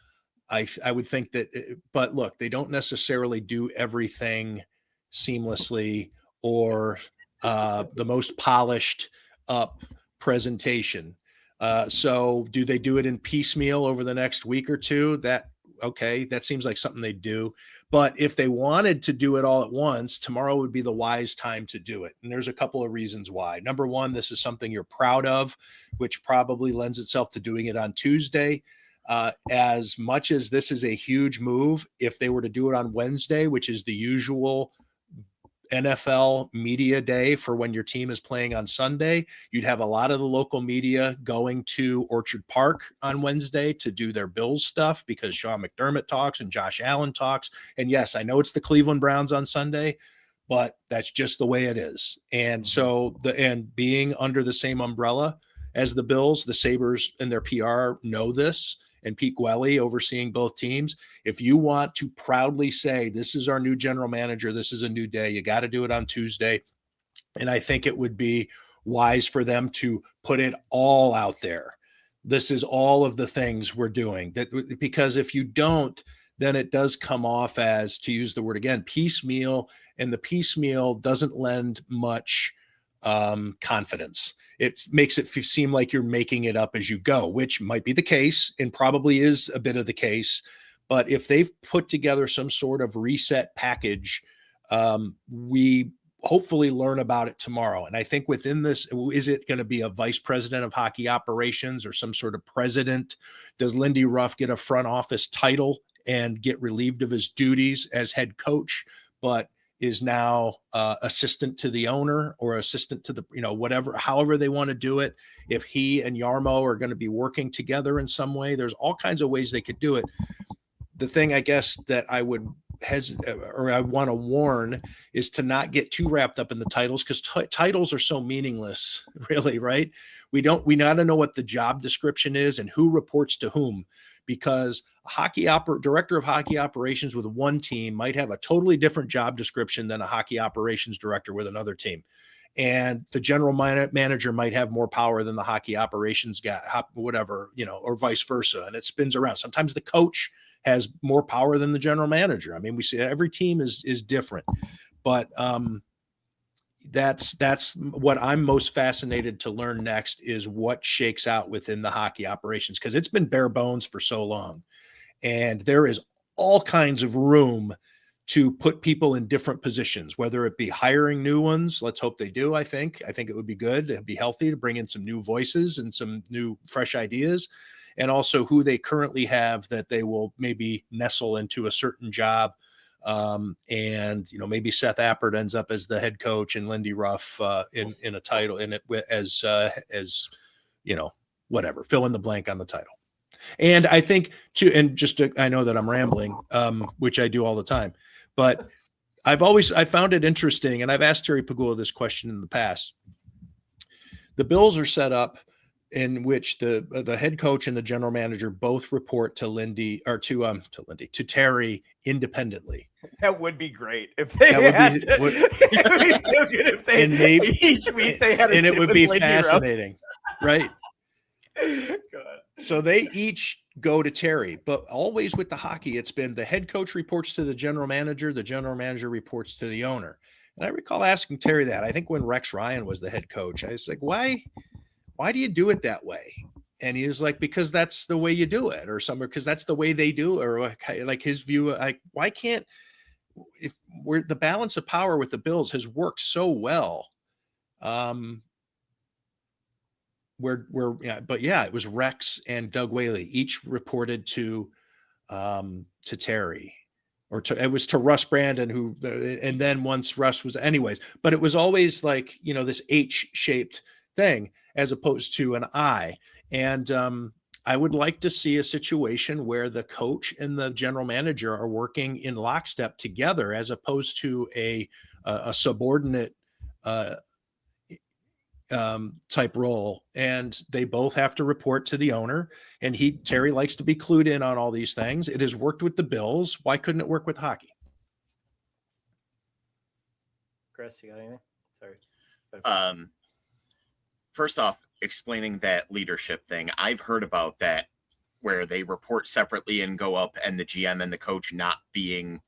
I would think that, but look, they don't necessarily do everything seamlessly or the most polished up presentation. So do they do it in piecemeal over the next week or two? That seems like something they do. But if they wanted to do it all at once, tomorrow would be the wise time to do it. And there's a couple of reasons why. Number one, this is something you're proud of, which probably lends itself to doing it on Tuesday. As much as this is a huge move, if they were to do it on Wednesday, which is the usual NFL media day for when your team is playing on Sunday, you'd have a lot of the local media going to Orchard Park on Wednesday to do their Bills stuff, because Sean McDermott talks and Josh Allen talks. And yes, I know it's the Cleveland Browns on Sunday, but that's just the way it is. And so being under the same umbrella as the Bills, the Sabres and their PR know this, and Pete Gwelly overseeing both teams. If you want to proudly say, this is our new general manager, this is a new day, you got to do it on Tuesday. And I think it would be wise for them to put it all out there. This is all of the things we're doing, because if you don't, then it does come off as, to use the word again, piecemeal, and the piecemeal doesn't lend much confidence. It makes it seem like you're making it up as you go, which might be the case and probably is a bit of the case. But if they've put together some sort of reset package, we hopefully learn about it tomorrow. And I think within this, is it going to be a vice president of hockey operations or some sort of president? Does Lindy Ruff get a front office title and get relieved of his duties as head coach? But is now assistant to the owner or assistant to the, whatever, however they want to do it. If he and Yarmo are going to be working together in some way, there's all kinds of ways they could do it. The thing I guess that I would I want to warn is to not get too wrapped up in the titles, because titles are so meaningless, really, right? We got to know what the job description is and who reports to whom, because a director of hockey operations with one team might have a totally different job description than a hockey operations director with another team. And the general manager might have more power than the hockey operations guy, whatever, or vice versa. And it spins around. Sometimes the coach has more power than the general manager. I mean, we see every team is different, but that's what I'm most fascinated to learn next, is what shakes out within the hockey operations, because it's been bare bones for so long, and there is all kinds of room to put people in different positions, whether it be hiring new ones. Let's hope they do. I think it would be good. It'd be healthy to bring in some new voices and some new fresh ideas, and also who they currently have that they will maybe nestle into a certain job. And maybe Seth Appert ends up as the head coach and Lindy Ruff in a title in it as whatever, fill in the blank on the title. And I think I know that I'm rambling, which I do all the time, but I found it interesting, and I've asked Terry Pagula this question in the past. The Bills are set up in which the head coach and the general manager both report to Terry independently. That would be great if they had. It would be so good if they each week they had, and it would be fascinating, right? God. So they each go to Terry, but always with the hockey, it's been the head coach reports to the general manager reports to the owner. And I recall asking Terry that. I think when Rex Ryan was the head coach, I was like, why do you do it that way? And he was like, because that's the way you do it, or somewhere, because that's the way they do, or like his view, like, why can't, if we're the balance of power with the Bills has worked so well. It was Rex and Doug Whaley each reported to Terry, it was to Russ Brandon, and then once Russ was, anyways, but it was always like, this H-shaped thing as opposed to an I. And I would like to see a situation where the coach and the general manager are working in lockstep together, as opposed to a subordinate type role, and they both have to report to the owner. And Terry likes to be clued in on all these things. It has worked with the Bills. Why couldn't it work with hockey? Chris, you got anything? Sorry. First off, explaining that leadership thing, I've heard about that, where they report separately and go up, and the GM and the coach not being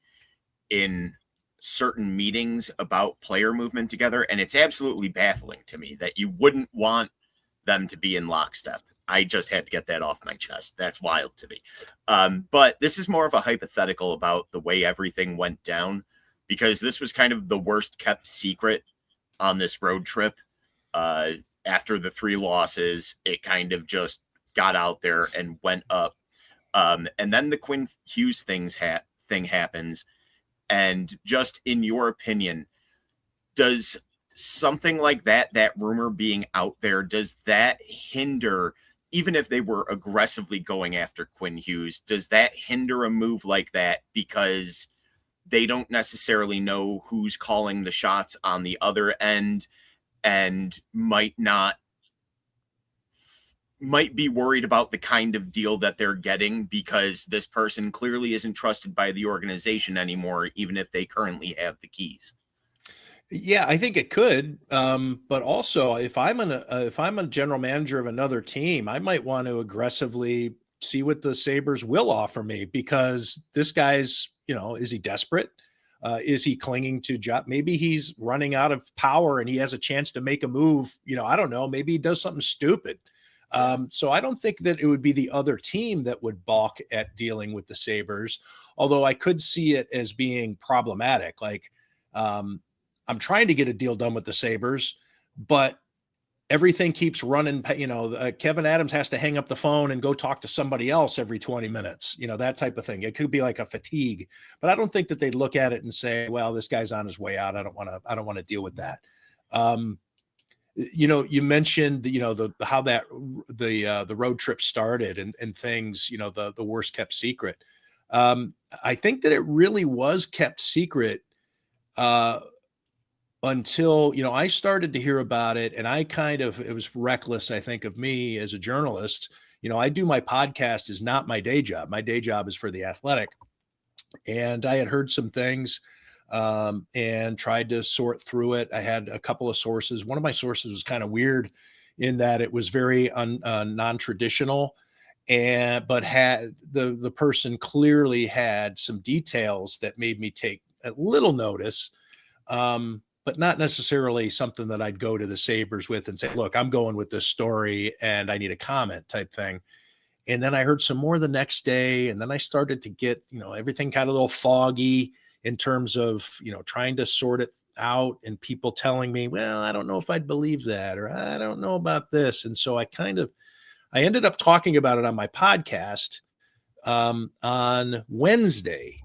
in certain meetings about player movement together. And it's absolutely baffling to me that you wouldn't want them to be in lockstep. I just had to get that off my chest. That's wild to me. But this is more of a hypothetical about the way everything went down, because this was kind of the worst kept secret on this road trip. After the 3 losses, it kind of just got out there and went up. And then the Quinn Hughes thing happens. And just in your opinion, does something like that rumor being out there, does that hinder, even if they were aggressively going after Quinn Hughes, does that hinder a move like that because they don't necessarily know who's calling the shots on the other end, and might be worried about the kind of deal that they're getting because this person clearly isn't trusted by the organization anymore, even if they currently have the keys? Yeah, I think it could. But also, if I'm a general manager of another team, I might want to aggressively see what the Sabres will offer me, because this guy's, is he desperate? Is he clinging to job? Maybe he's running out of power and he has a chance to make a move. I don't know. Maybe he does something stupid. So I don't think that it would be the other team that would balk at dealing with the Sabres, although I could see it as being problematic. Like, I'm trying to get a deal done with the Sabres, but everything keeps running. Kevyn Adams has to hang up the phone and go talk to somebody else every 20 minutes, that type of thing. It could be like a fatigue, but I don't think that they'd look at it and say, well, this guy's on his way out. I don't want to deal with that. You mentioned, how that the road trip started and things, the worst kept secret. I think that it really was kept secret until, I started to hear about it, and it was reckless, I think, of me as a journalist. I do my podcast is not my day job. My day job is for The Athletic. And I had heard some things and tried to sort through it. I had a couple of sources. One of my sources was kind of weird in that it was very non-traditional, but had the person clearly had some details that made me take a little notice, but not necessarily something that I'd go to the Sabres with and say, look, I'm going with this story and I need a comment type thing. And then I heard some more the next day. And then I started to get, everything kind of a little foggy in terms of, trying to sort it out, and people telling me, well, I don't know if I'd believe that, or I don't know about this. And so I ended up talking about it on my podcast on Wednesday.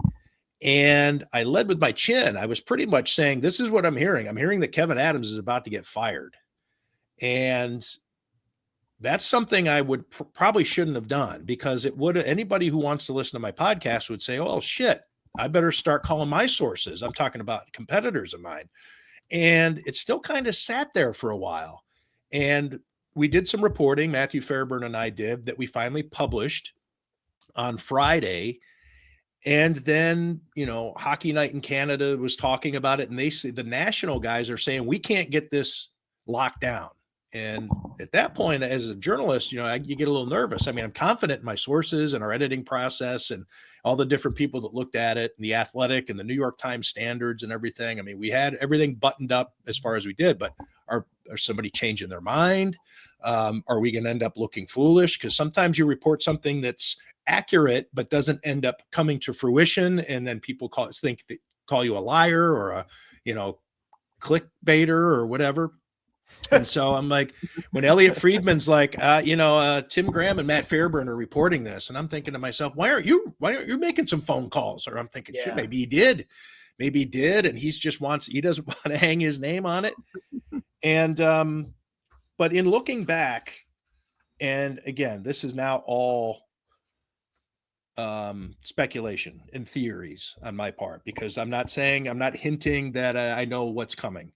And I led with my chin. I was pretty much saying, this is what I'm hearing. I'm hearing that Kevyn Adams is about to get fired. And that's something I would probably shouldn't have done, because anybody who wants to listen to my podcast would say, oh, shit, I better start calling my sources. I'm talking about competitors of mine. And it still kind of sat there for a while. And we did some reporting, Matthew Fairburn and I did, that we finally published on Friday. And then, Hockey Night in Canada was talking about it, and they say the national guys are saying, we can't get this locked down. And at that point, as a journalist, you get a little nervous. I mean, I'm confident in my sources and our editing process and all the different people that looked at it, and The Athletic and the New York Times standards and everything. I mean, we had everything buttoned up as far as we did, but are somebody changing their mind? Are we going to end up looking foolish? Because sometimes you report something that's accurate, but doesn't end up coming to fruition. And then people call you a liar or a, clickbaiter or whatever. And so I'm like, when Elliot Friedman's like, Tim Graham and Matt Fairburn are reporting this. And I'm thinking to myself, why aren't you making some phone calls? Or I'm thinking, shit, maybe he did. And he doesn't want to hang his name on it. And, but in looking back, and again, this is now all speculation and theories on my part, because I'm not hinting that I know what's coming.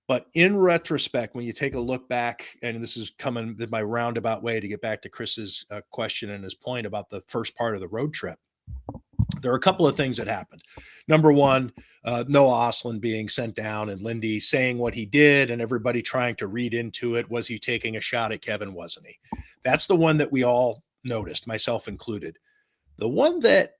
But in retrospect, when you take a look back, and this is coming my roundabout way to get back to Chris's question and his point about the first part of the road trip, there are a couple of things that happened. Number one, Noah Ostlund being sent down and Lindy saying what he did, and everybody trying to read into it. Was he taking a shot at Kevyn? Wasn't he? That's the one that we all noticed, myself included. The one that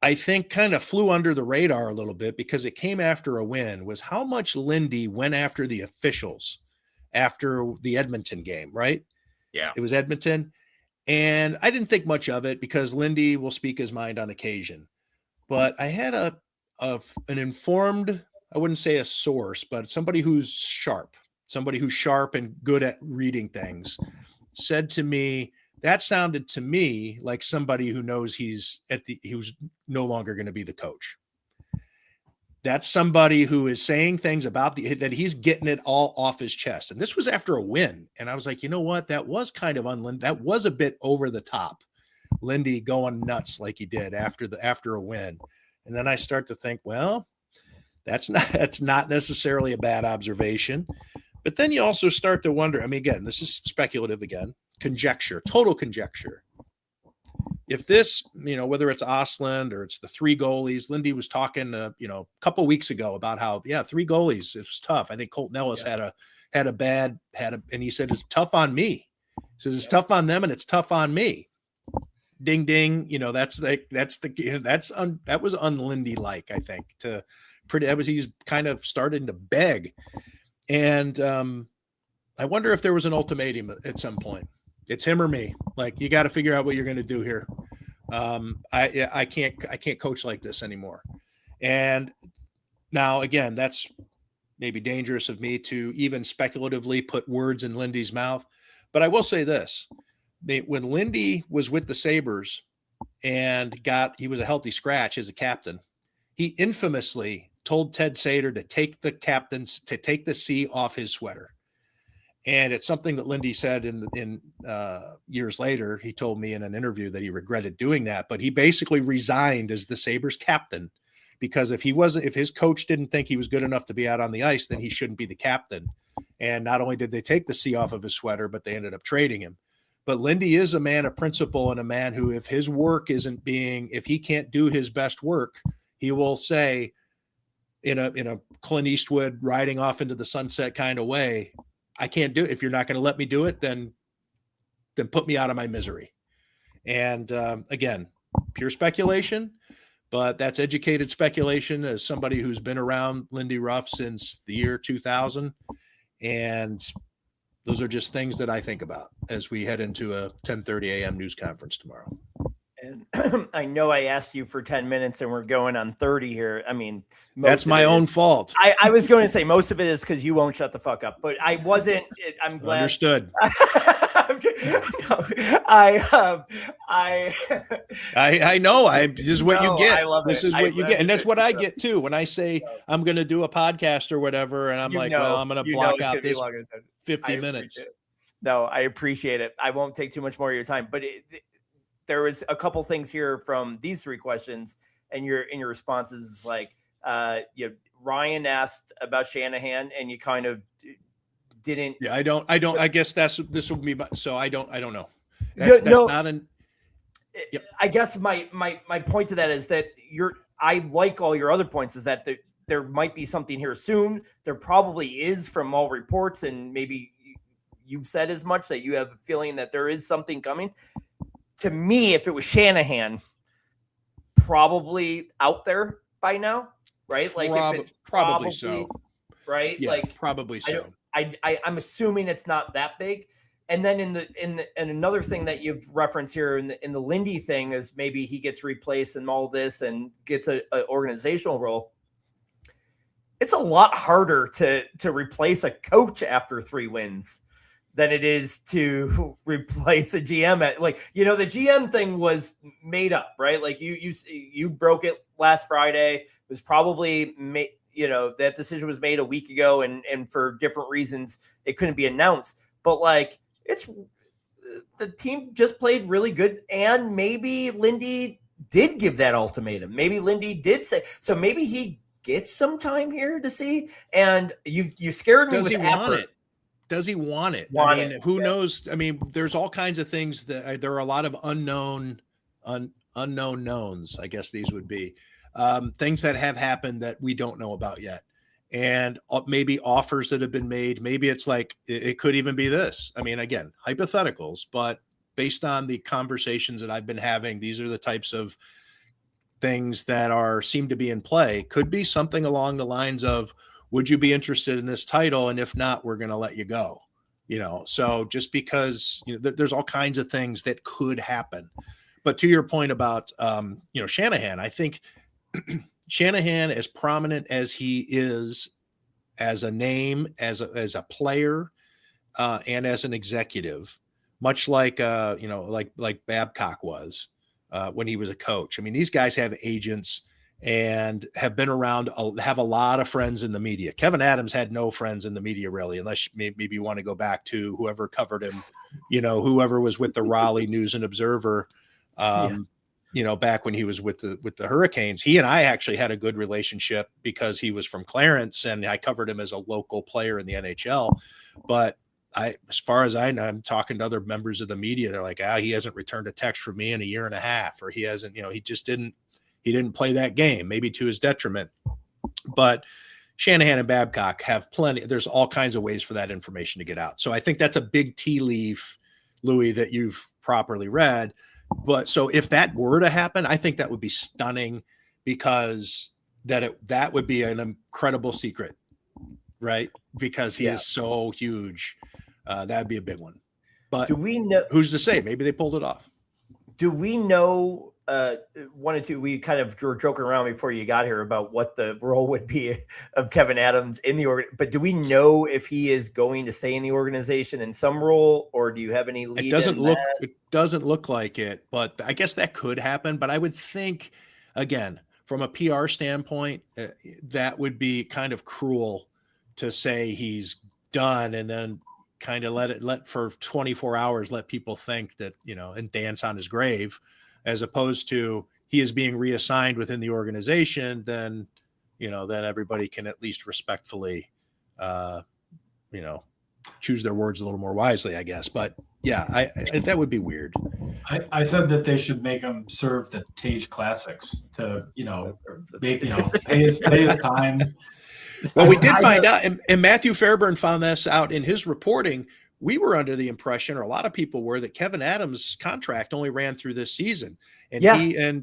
I think kind of flew under the radar a little bit, because it came after a win, was how much Lindy went after the officials after the Edmonton game, right? Yeah. It was Edmonton. And I didn't think much of it, because Lindy will speak his mind on occasion. But I had an informed, I wouldn't say a source, but somebody who's sharp and good at reading things, said to me, that sounded to me like somebody who knows he was no longer going to be the coach. That's somebody who is saying things about that he's getting it all off his chest. And this was after a win. And I was like, you know what? That was kind of that was a bit over the top. Lindy going nuts like he did after a win. And then I start to think, well, that's not necessarily a bad observation. But then you also start to wonder, I mean, again, this is speculative again. Conjecture, total conjecture. If this, whether it's Ostlund or it's the three goalies, Lindy was talking, a couple weeks ago about how, three goalies, it was tough. I think Colton Ellis had and he said, it's tough on me. He says, it's tough on them and it's tough on me. Ding, ding. That was un-Lindy like, I think, he's kind of starting to beg. And I wonder if there was an ultimatum at some point. It's him or me. Like, you got to figure out what you're going to do here. I can't coach like this anymore. And now, again, that's maybe dangerous of me to even speculatively put words in Lindy's mouth. But I will say this. When Lindy was with the Sabres and he was a healthy scratch as a captain, he infamously told Ted Sater to take the C off his sweater. And it's something that Lindy said in years later. He told me in an interview that he regretted doing that, but he basically resigned as the Sabres captain because if his coach didn't think he was good enough to be out on the ice, then he shouldn't be the captain. And not only did they take the C off of his sweater, but they ended up trading him. But Lindy is a man of principle and a man who, if his work if he can't do his best work, he will say in a Clint Eastwood riding off into the sunset kind of way, I can't do it. If you're not going to let me do it, then put me out of my misery. And again, pure speculation, but that's educated speculation as somebody who's been around Lindy Ruff since the year 2000. And those are just things that I think about as we head into a 10:30 a.m. news conference tomorrow. And I know I asked you for 10 minutes and we're going on 30 here. I mean, that's my own fault. I was going to say most of it is because you won't shut the fuck up, but I wasn't. I'm glad. Understood. I know. This is what you get. I love this it. is what you get. And that's what I get too. When I say I'm going to do a podcast or whatever, and I'm well, I'm going to block out this 50 minutes. No, I appreciate it. I won't take too much more of your time, but there was a couple things here from these three questions, and your responses is like, Ryan asked about Shanahan, and you kind of didn't. Yeah, I don't. I guess this will be. So I don't know. That's not an. Yep. I guess my point to that is that I like all your other points is that there might be something here soon. There probably is from all reports, and maybe you've said as much that you have a feeling that there is something coming. To me, if it was Shanahan, probably out there by now, right? Like if it's probably so, right? Yeah, like probably so. I'm assuming it's not that big. And then in another thing that you've referenced here in the Lindy thing is maybe he gets replaced and all this and gets a organizational role. It's a lot harder to replace a coach after 3 wins than it is to replace a GM the GM thing was made up, right? Like you broke it last Friday. It was probably that decision was made a week ago and for different reasons it couldn't be announced. But like it's the team just played really good, and maybe Lindy did give that ultimatum. Maybe Lindy did say so. Maybe he gets some time here to see. And you scared me. Does with he want it? Does he want it? Who knows? I mean, there's all kinds of things that there are a lot of unknown knowns. I guess these would be things that have happened that we don't know about yet. And maybe offers that have been made. Maybe it's like, it could even be this. I mean, again, hypotheticals, but based on the conversations that I've been having, these are the types of things that seem to be in play. Could be something along the lines of, would you be interested in this title? And if not, we're going to let you go. So just because, there's all kinds of things that could happen. But to your point about, Shanahan, I think Shanahan, as prominent as he is as a name, as a player, and as an executive, much like like Babcock was when he was a coach. I mean, these guys have agents and have been around, have a lot of friends in the media. Kevyn Adams had no friends in the media, really, unless maybe you want to go back to whoever covered him, whoever was with the Raleigh News and Observer, back when he was with the Hurricanes. He and I actually had a good relationship because he was from Clarence and I covered him as a local player in the NHL. But as far as I know, I'm talking to other members of the media. They're like, he hasn't returned a text from me in a year and a half, or he hasn't, he just didn't play that game, maybe to his detriment. But Shanahan and Babcock have plenty. There's all kinds of ways for that information to get out. So I think that's a big tea leaf, Louis, that you've properly read. But so if that were to happen, I think that would be stunning, because that would be an incredible secret, right? Because he is so huge. That'd be a big one. But do we know? Who's to say? Maybe they pulled it off. Do we know? One or two. We kind of were joking around before you got here about what the role would be of Kevyn Adams in the org. But do we know if he is going to stay in the organization in some role, or do you have any lead? It doesn't look like it, but I guess that could happen. But I would think, again, from a PR standpoint, that would be kind of cruel to say he's done and then kind of let for 24 hours, let people think that, and dance on his grave, as opposed to he is being reassigned within the organization. Then, then everybody can at least respectfully, choose their words a little more wisely, I guess. But yeah, I that would be weird. I said that they should make him serve the Tage Classics to, pay his time. Well, we did find out, and Matthew Fairburn found this out in his reporting. We were under the impression, or a lot of people were, that Kevyn Adams' contract only ran through this season, and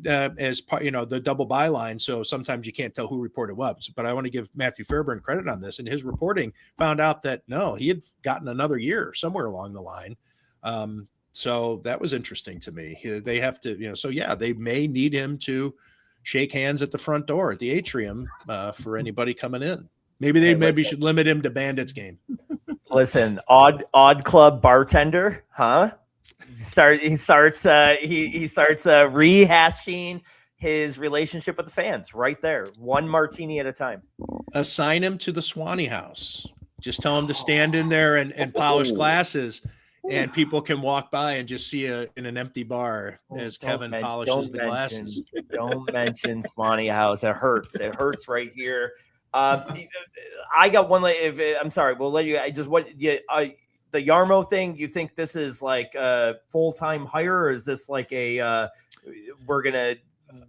as part, the double byline. So sometimes you can't tell who reported what. But I want to give Matthew Fairburn credit on this. In his reporting, found out that no, he had gotten another year somewhere along the line. So that was interesting to me. They have to, so yeah, they may need him to shake hands at the front door at the atrium for anybody coming in. Maybe they should limit him to Bandits game. Listen, odd club bartender, huh? He starts rehashing his relationship with the fans right there, one martini at a time. Assign him to the Swanee house. Just tell him to stand in there and polish glasses, and people can walk by and just see in an empty bar as Kevin polishes the glasses. Don't mention Swanee house. It hurts. It hurts right here. I got one. I'm sorry. We'll let you. The Yarmo thing. You think this is like a full-time hire, or is this like a? We're gonna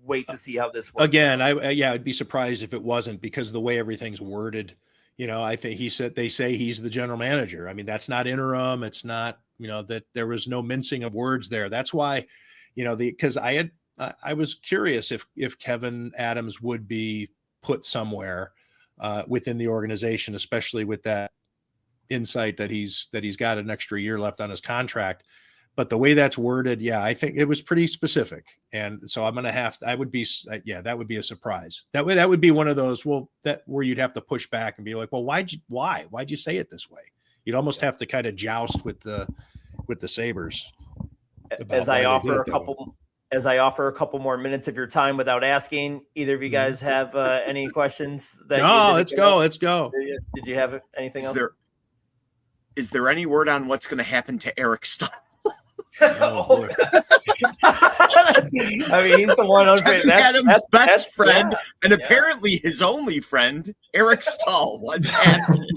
wait to see how this works. Again, I'd be surprised if it wasn't, because of the way everything's worded. I think they say he's the general manager. I mean, that's not interim. It's not. That there was no mincing of words there. That's why, because I was curious if Kevyn Adams would be put somewhere within the organization, especially with that insight that he's got an extra year left on his contract. But the way that's worded, I think it was pretty specific. And so that would be a surprise. That would be one of those, where you'd have to push back and be like, well, why'd you say it this way? You'd almost have to kind of joust with the Sabres. As I offer a couple more minutes of your time without asking, either of you guys have any questions? Let's go. Did you have anything else? Is there any word on what's going to happen to Eric Stahl? Oh, I mean, he's the one. Adam's best friend, and apparently his only friend, Eric Stahl. What's happening?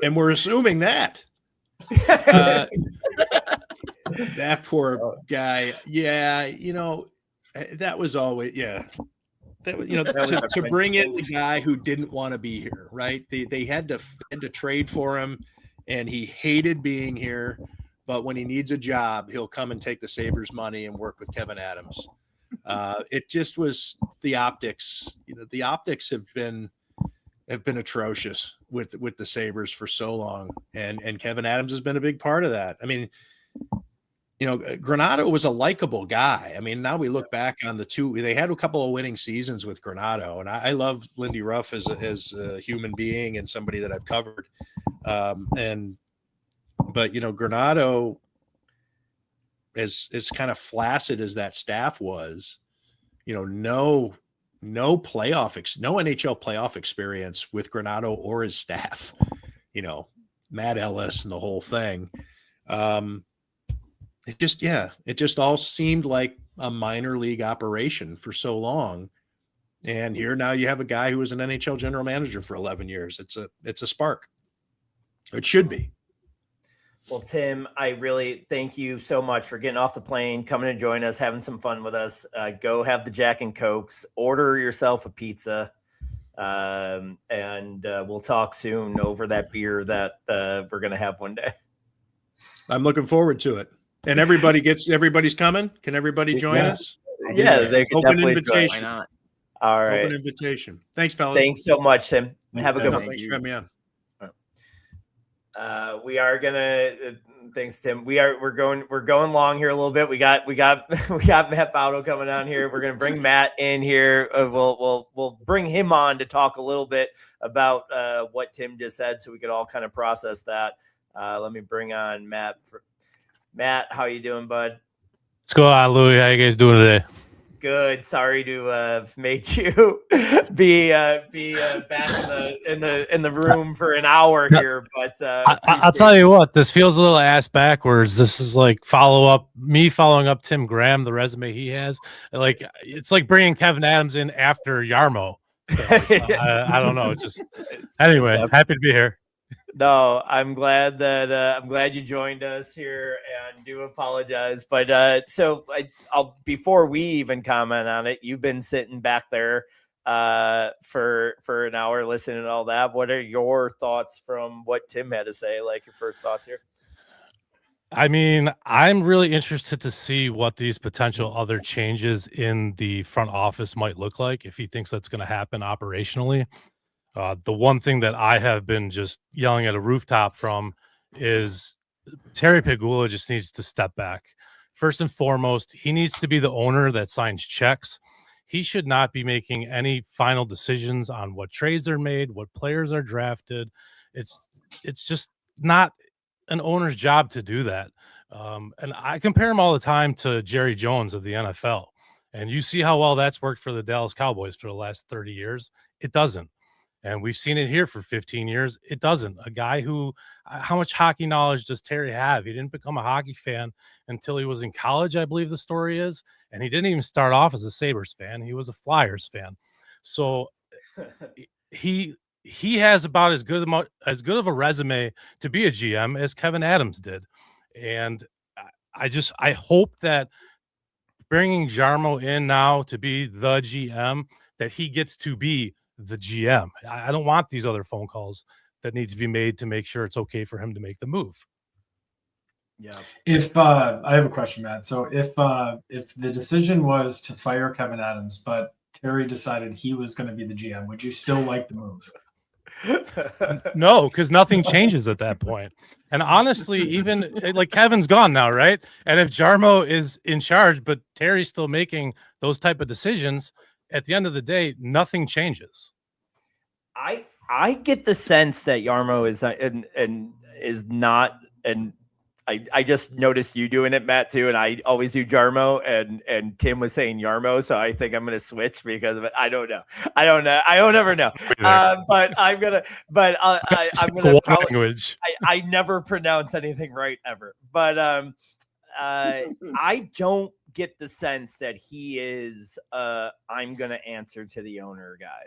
And we're assuming that. That poor guy. Yeah, that was always to bring in the guy who didn't want to be here, right? They had to trade for him, and he hated being here. But when he needs a job, he'll come and take the Sabres money and work with Kevyn Adams. It just was the optics. The optics have been atrocious with the Sabres for so long, and Kevyn Adams has been a big part of that. I mean, Granato was a likable guy. I mean, now we look back on they had a couple of winning seasons with Granato, and I love Lindy Ruff as a human being and somebody that I've covered. But Granato, as kind of flaccid as that staff was, no NHL playoff experience with Granato or his staff. Matt Ellis and the whole thing. It just all seemed like a minor league operation for so long. And here now you have a guy who was an NHL general manager for 11 years. It's a spark. It should be. Well, Tim, I really thank you so much for getting off the plane, coming to join us, having some fun with us. Go have the Jack and Cokes, order yourself a pizza, and we'll talk soon over that beer that we're going to have one day. I'm looking forward to it. And everybody's coming. Can everybody join us? Yeah, they can open invitation. Why not? All right. Open invitation. Thanks, fellas. Thanks so much, Tim. Have a good one. Thanks for having me on. We are going to Thanks, Tim. We're going long here a little bit. We got Matt Baudo coming on here. We're gonna bring Matt in here. We'll bring him on to talk a little bit about what Tim just said, so we could all kind of process that. Let me bring on Matt. Matt, how you doing, bud? What's going on, Louie? How you guys doing today? Good. Sorry to have made you be back in the room for an hour here, but I'll tell you what, this feels a little ass backwards. This is like me following up Tim Graham, the resume he has. Like it's like bringing Kevyn Adams in after Yarmo. So I don't know. Just anyway, happy to be here. No, I'm glad you joined us here, and do apologize. But I'll before we even comment on it, you've been sitting back there for an hour listening to all that. What are your thoughts from what Tim had to say? Like your first thoughts here? I mean, I'm really interested to see what these potential other changes in the front office might look like, if he thinks that's going to happen operationally. The one thing that I have been just yelling at a rooftop from is Terry Pegula just needs to step back. First and foremost, he needs to be the owner that signs checks. He should not be making any final decisions on what trades are made, what players are drafted. It's just not an owner's job to do that. And I compare him all the time to Jerry Jones of the NFL. And you see how well that's worked for the Dallas Cowboys for the last 30 years. It doesn't. And we've seen it here for 15 years. It doesn't. A guy who, how much hockey knowledge does Terry have? He didn't become a hockey fan until he was in college, I believe the story is. And he didn't even start off as a Sabres fan. He was a Flyers fan. So he has about as good of a resume to be a GM as Kevyn Adams did. And I hope that bringing Jarmo in now to be the GM, that he gets to be the GM. I don't want these other phone calls that need to be made to make sure it's okay for him to make the move. Yeah. If I have a question, Matt. So if the decision was to fire Kevyn Adams, but Terry decided he was going to be the GM, would you still like the move? No, because nothing changes at that point. And honestly, even like Kevin's gone now, right? And if Jarmo is in charge, but Terry's still making those type of decisions, at the end of the day, nothing changes. I get the sense that Jarmo is not, and I just noticed you doing it, Matt, too, and I always do Jarmo, and Tim was saying Jarmo, so I think I'm gonna switch because of it. I don't know. I don't ever know. But I'm gonna language. I never pronounce anything right ever. But I don't get the sense that he is I'm gonna answer to the owner guy.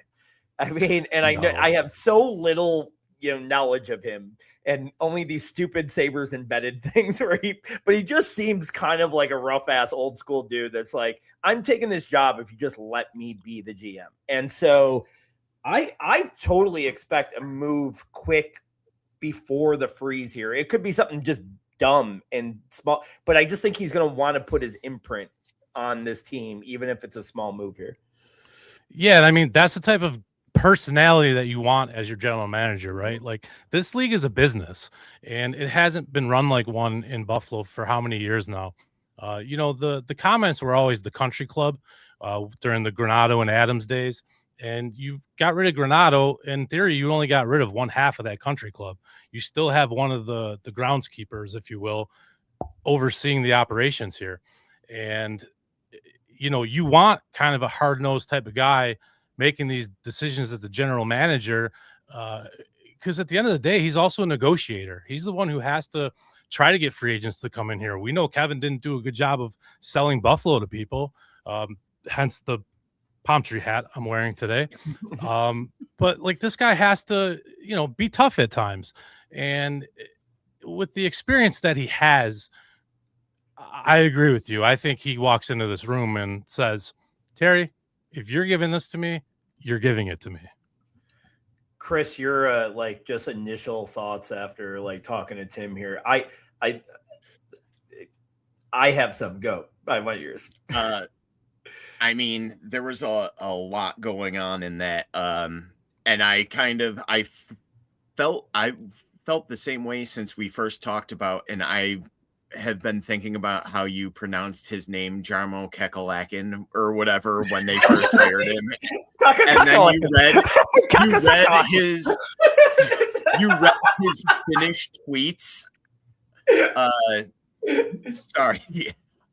I mean, and I know I have so little knowledge of him, and only these stupid Sabres embedded things where he just seems kind of like a rough ass old school dude that's like, I'm taking this job if you just let me be the GM. And so I totally expect a move quick before the freeze here. It could be something just dumb and small, but I just think he's going to want to put his imprint on this team, even if it's a small move here. Yeah. And I mean, that's the type of personality that you want as your general manager, right? Like this league is a business, and it hasn't been run like one in Buffalo for how many years now? The comments were always the country club during the Granato and Adams days, and you got rid of Granato. In theory, you only got rid of one half of that country club. You still have one of the groundskeepers, if you will, overseeing the operations here. And you want kind of a hard-nosed type of guy making these decisions as the general manager, because at the end of the day, he's also a negotiator. He's the one who has to try to get free agents to come in here. We know Kevyn didn't do a good job of selling Buffalo to people, hence the palm tree hat I'm wearing today. But like this guy has to, be tough at times. And with the experience that he has, I agree with you. I think he walks into this room and says, Terry, if you're giving this to me, you're giving it to me. Chris, your just initial thoughts after talking to Tim here. I have some. Go. I want yours. I mean, there was a lot going on in that, and I felt felt the same way since we first talked about, and I have been thinking about how you pronounced his name, Jarmo Kekalakin, or whatever, when they first hired him. And then you read his finished tweets. Sorry.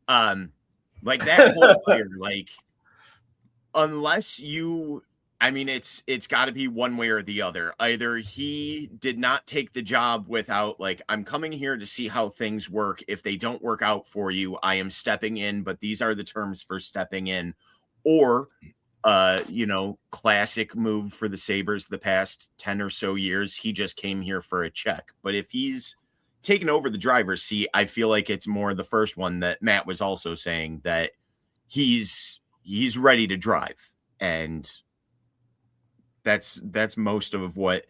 Like that whole year, like, unless you, I mean, it's got to be one way or the other. Either he did not take the job without, like, I'm coming here to see how things work. If they don't work out for you, I am stepping in, but these are the terms for stepping in. Or, classic move for the Sabres the past 10 or so years. He just came here for a check. But if he's taken over the driver's seat, I feel like it's more the first one that Matt was also saying, that he's ready to drive. And that's most of what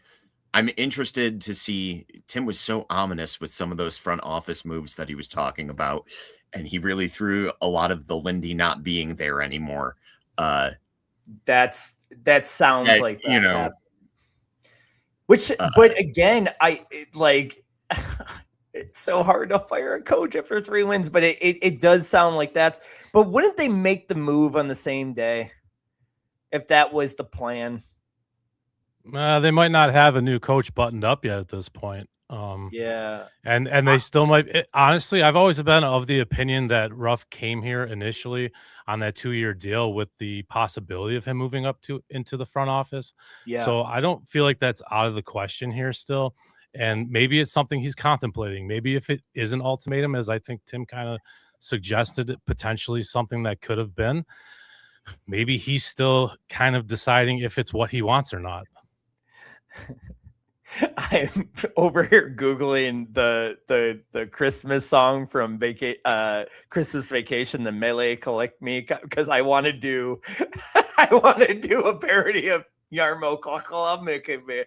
I'm interested to see. Tim was so ominous with some of those front office moves that he was talking about, and he really threw a lot of the Lindy not being there anymore. That sounds like that's happening. Which, but again, it's so hard to fire a coach after 3 wins, but it does sound like that's. But wouldn't they make the move on the same day if that was the plan? They might not have a new coach buttoned up yet at this point. Yeah, and they still might. Honestly, I've always been of the opinion that Ruff came here initially on that 2-year deal with the possibility of him moving up into the front office. Yeah. So I don't feel like that's out of the question here still. And maybe it's something he's contemplating. Maybe if it is an ultimatum, as I think Tim kind of suggested, potentially something that could have been. Maybe he's still kind of deciding if it's what he wants or not. I'm over here Googling the Christmas song from Christmas Vacation, the Melee Collect Me, because I want to do a parody of Jarmo Kekalakin,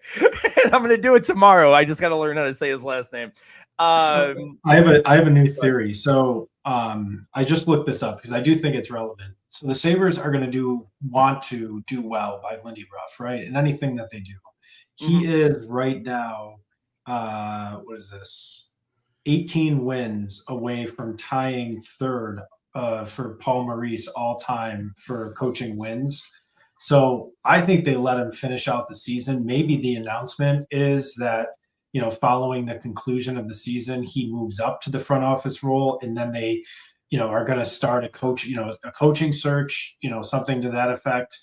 and I'm going to do it tomorrow. I just got to learn how to say his last name. I have a new theory. So I just looked this up because I do think it's relevant. So the Sabres are going to want to do well by Lindy Ruff, right? And anything that they do. He is right now, what is this? 18 wins away from tying third for Paul Maurice all time for coaching wins. So I think they let him finish out the season. Maybe the announcement is that, following the conclusion of the season, he moves up to the front office role, and then they, are going to start a coaching search, something to that effect.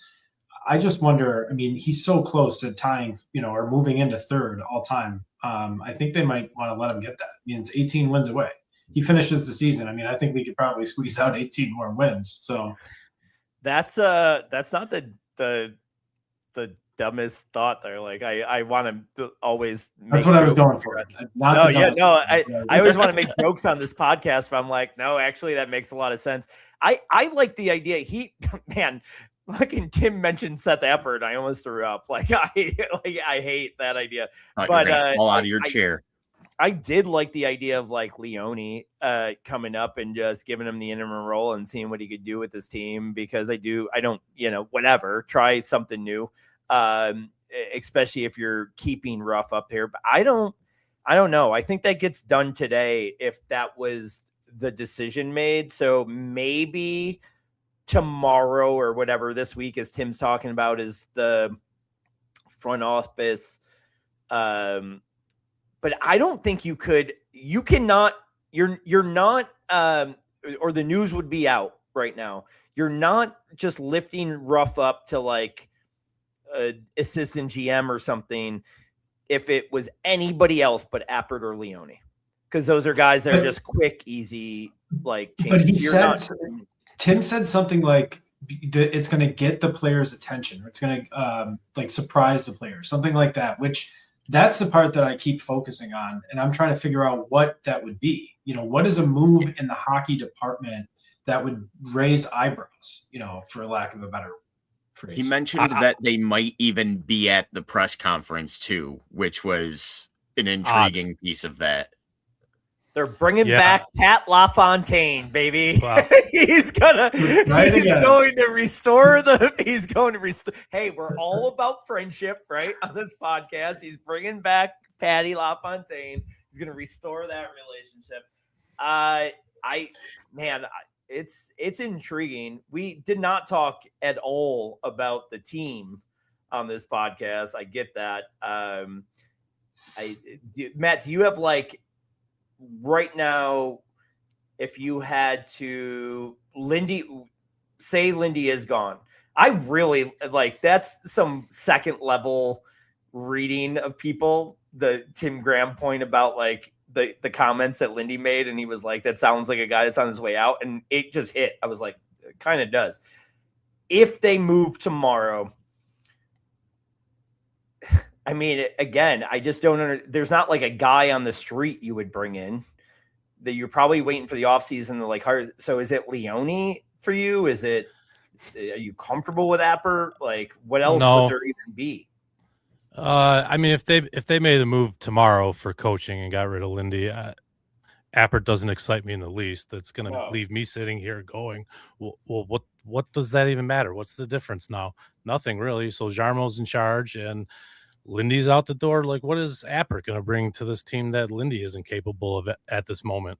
I just wonder, I mean, he's so close to tying, or moving into third all time. I think they might want to let him get that. I mean, it's 18 wins away. He finishes the season. I mean, I think we could probably squeeze out 18 more wins. So that's not the dumbest thought there. Like I want to always make that's what I was going for. I always want to make jokes on this podcast, but I'm like, no, actually that makes a lot of sense. I like the idea. Fucking Tim mentioned Seth Effort. I almost threw up. I hate that idea. But fall out of your chair. I did like the idea of Leone coming up and just giving him the interim role and seeing what he could do with this team, because I don't, try something new. Especially if you're keeping Ruff up here. But I don't know. I think that gets done today if that was the decision made. So maybe tomorrow or whatever this week, as Tim's talking about, is the front office. But I don't think you're not, or the news would be out right now. You're not just lifting Ruff up to assistant GM or something if it was anybody else but Appert or Leone, because those are guys that are just quick, easy, changes. But Tim said something like it's going to get the players' attention, or it's going to surprise the players, something like that, which that's the part that I keep focusing on. And I'm trying to figure out what that would be. What is a move in the hockey department that would raise eyebrows, for lack of a better phrase. He mentioned that they might even be at the press conference too, which was an intriguing piece of that. They're bringing back Pat LaFontaine, baby. Wow. He's going to restore. Hey, we're all about friendship, right? On this podcast, he's bringing back Patty LaFontaine. He's going to restore that relationship. It's intriguing. We did not talk at all about the team on this podcast. I get that. Matt, do you have like right now, if you had to Lindy is gone, I really like that's some second level reading of people. The Tim Graham point about like the comments that Lindy made, and he was like, that sounds like a guy that's on his way out, and it just hit. I was like, it kind of does. If they move tomorrow, I mean, again, I just don't there's not like a guy on the street you would bring in that you're probably waiting for the offseason to like hire. So is it Leone for you? Are you comfortable with Apper? Like what else would there even be? I mean, if they made a move tomorrow for coaching and got rid of Lindy, Appert doesn't excite me in the least. It's going to leave me sitting here going, well, what does that even matter? What's the difference now? Nothing really. So Jarmo's in charge and Lindy's out the door. Like, what is Appert going to bring to this team that Lindy isn't capable of at this moment?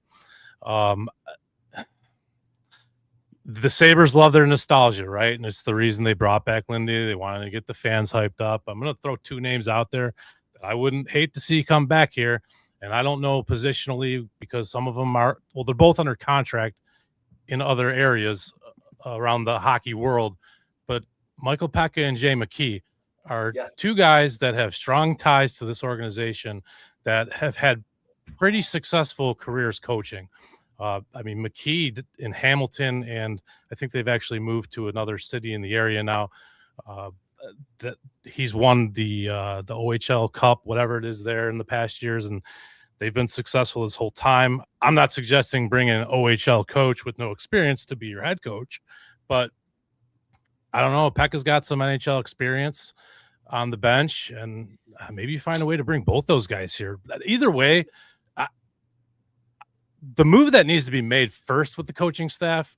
The Sabres love their nostalgia, right? And it's the reason they brought back Lindy. They wanted to get the fans hyped up. I'm going to throw two names out there that I wouldn't hate to see come back here. And I don't know positionally because some of them they're both under contract in other areas around the hockey world. But Michael Pekka and Jay McKee are two guys that have strong ties to this organization that have had pretty successful careers coaching. I mean, McKee in Hamilton, and I think they've actually moved to another city in the area now. That he's won the OHL Cup, whatever it is, there in the past years, and they've been successful this whole time. I'm not suggesting bringing an OHL coach with no experience to be your head coach, but I don't know. Pekka's got some NHL experience on the bench, and maybe you find a way to bring both those guys here. Either way, the move that needs to be made first with the coaching staff,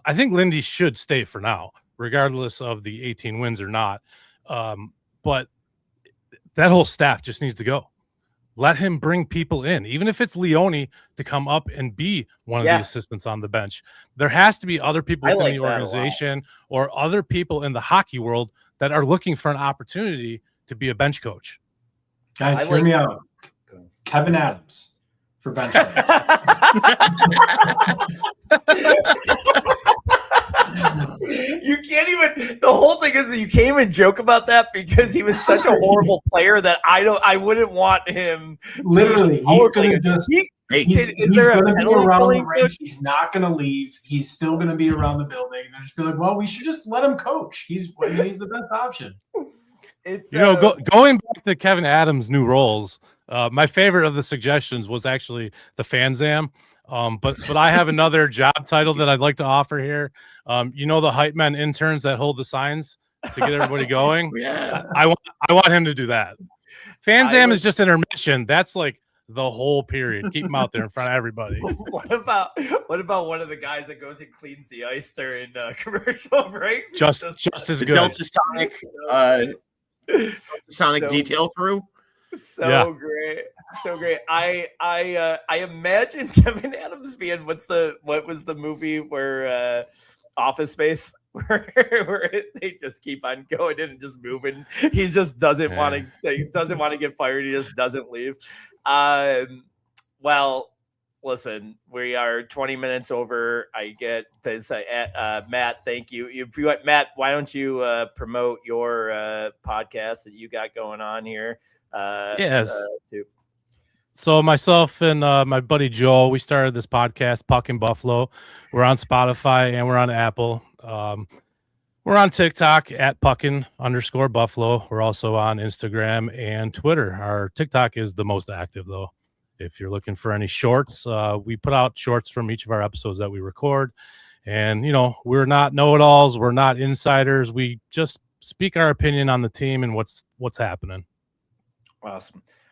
I think Lindy should stay for now, regardless of the 18 wins or not. But that whole staff just needs to go. Let him bring people in, even if it's Leone to come up and be one of the assistants on the bench. There has to be other people within the organization or other people in the hockey world that are looking for an opportunity to be a bench coach. Guys, hear me out. Kevyn Adams for bench. You can't even. The whole thing is that you can't even joke about that because he was such a horrible player that I wouldn't want him. Literally, he's going to be around the rink. He's not going to leave. He's still going to be around the building. They're just be like, well, we should just let him coach. He's the best option. It's going back to Kevyn Adams' new roles. My favorite of the suggestions was actually the Fanzam. But I have another job title that I'd like to offer here. The hype men interns that hold the signs to get everybody going. I want him to do that. Fanzam is just intermission. That's like the whole period. Keep him out there in front of everybody. What about one of the guys that goes and cleans the ice during commercial breaks? Just as good. Delta Sonic detail crew. So great. I imagine Kevyn Adams being what was the movie where Office Space where they just keep on going in and just moving. He just doesn't want to get fired. He just doesn't leave. Well, listen, we are 20 minutes over. I get this. Matt, thank you. Matt, why don't you promote your podcast that you got going on here? Yes. So myself and my buddy Joel, we started this podcast, Puck and Buffalo. We're on Spotify and we're on Apple. We're on TikTok at Puckin_Buffalo. We're also on Instagram and Twitter. Our TikTok is the most active, though. If you're looking for any shorts, we put out shorts from each of our episodes that we record. And, we're not know-it-alls. We're not insiders. We just speak our opinion on the team and what's happening. Awesome.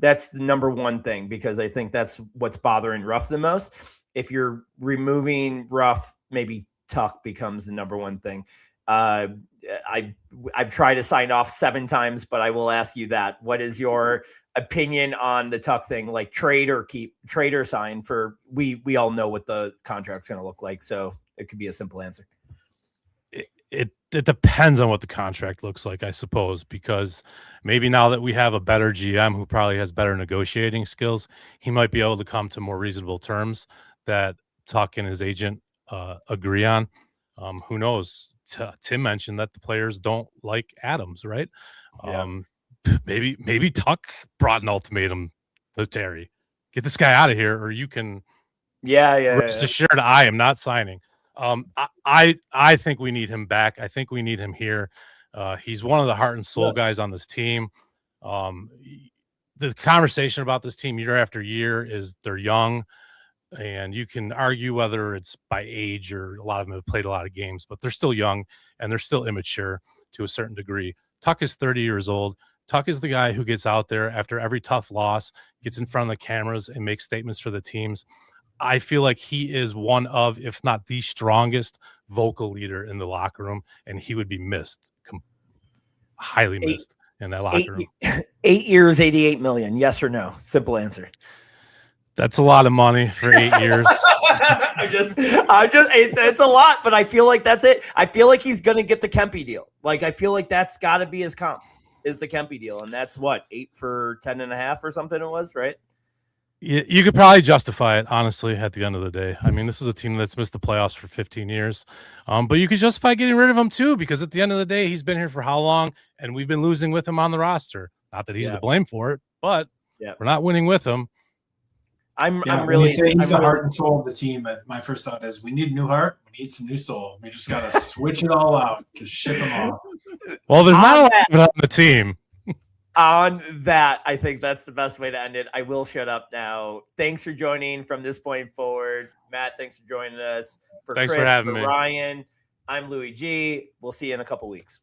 That's the number one thing, because I think that's what's bothering Ruff the most. If you're removing Ruff, maybe Tuck becomes the number one thing. I've tried to sign off 7 times, but I will ask you that. What is your opinion on the Tuck thing? Like trade or keep, trade or sign for, we all know what the contract's going to look like. So it could be a simple answer. It depends on what the contract looks like, I suppose, because maybe now that we have a better GM who probably has better negotiating skills, he might be able to come to more reasonable terms that Tuck and his agent agree on. Who knows? Tim mentioned that the players don't like Adams, right? Yeah. Maybe Tuck brought an ultimatum to Terry: get this guy out of here, or you can. Rest assured, I am not signing. I think we need him back. I think we need him here. He's one of the heart and soul guys on this team. The conversation about this team year after year is they're young, and you can argue whether it's by age or a lot of them have played a lot of games, but they're still young and they're still immature to a certain degree. Tuck is 30 years old. Tuck is the guy who gets out there after every tough loss, gets in front of the cameras and makes statements for the teams. I feel like he is one of, if not the strongest vocal leader in the locker room, and he would be missed, highly missed in that locker room. 8 years, 88 million. Yes or no? Simple answer. That's a lot of money for 8 years. It's a lot, but I feel like that's it. I feel like he's going to get the Kempe deal. Like, I feel like that's got to be his comp, is the Kempe deal. And that's what, 8 for 10.5 or something it was, right? You could probably justify it, honestly, at the end of the day. I mean, this is a team that's missed the playoffs for 15 years. But you could justify getting rid of him, too, because at the end of the day, he's been here for how long? And we've been losing with him on the roster. Not that he's to blame for it, but we're not winning with him. I'm really saying he's the heart and soul of the team. My first thought is we need a new heart. We need some new soul. We just got to switch it all out. Just ship them off. Well, there's not a lot of it on the team. On that, I think that's the best way to end it. I will shut up now. Thanks for joining from this point forward. Matt, thanks for joining us. Thanks for having me. Ryan, I'm Louis G. We'll see you in a couple weeks.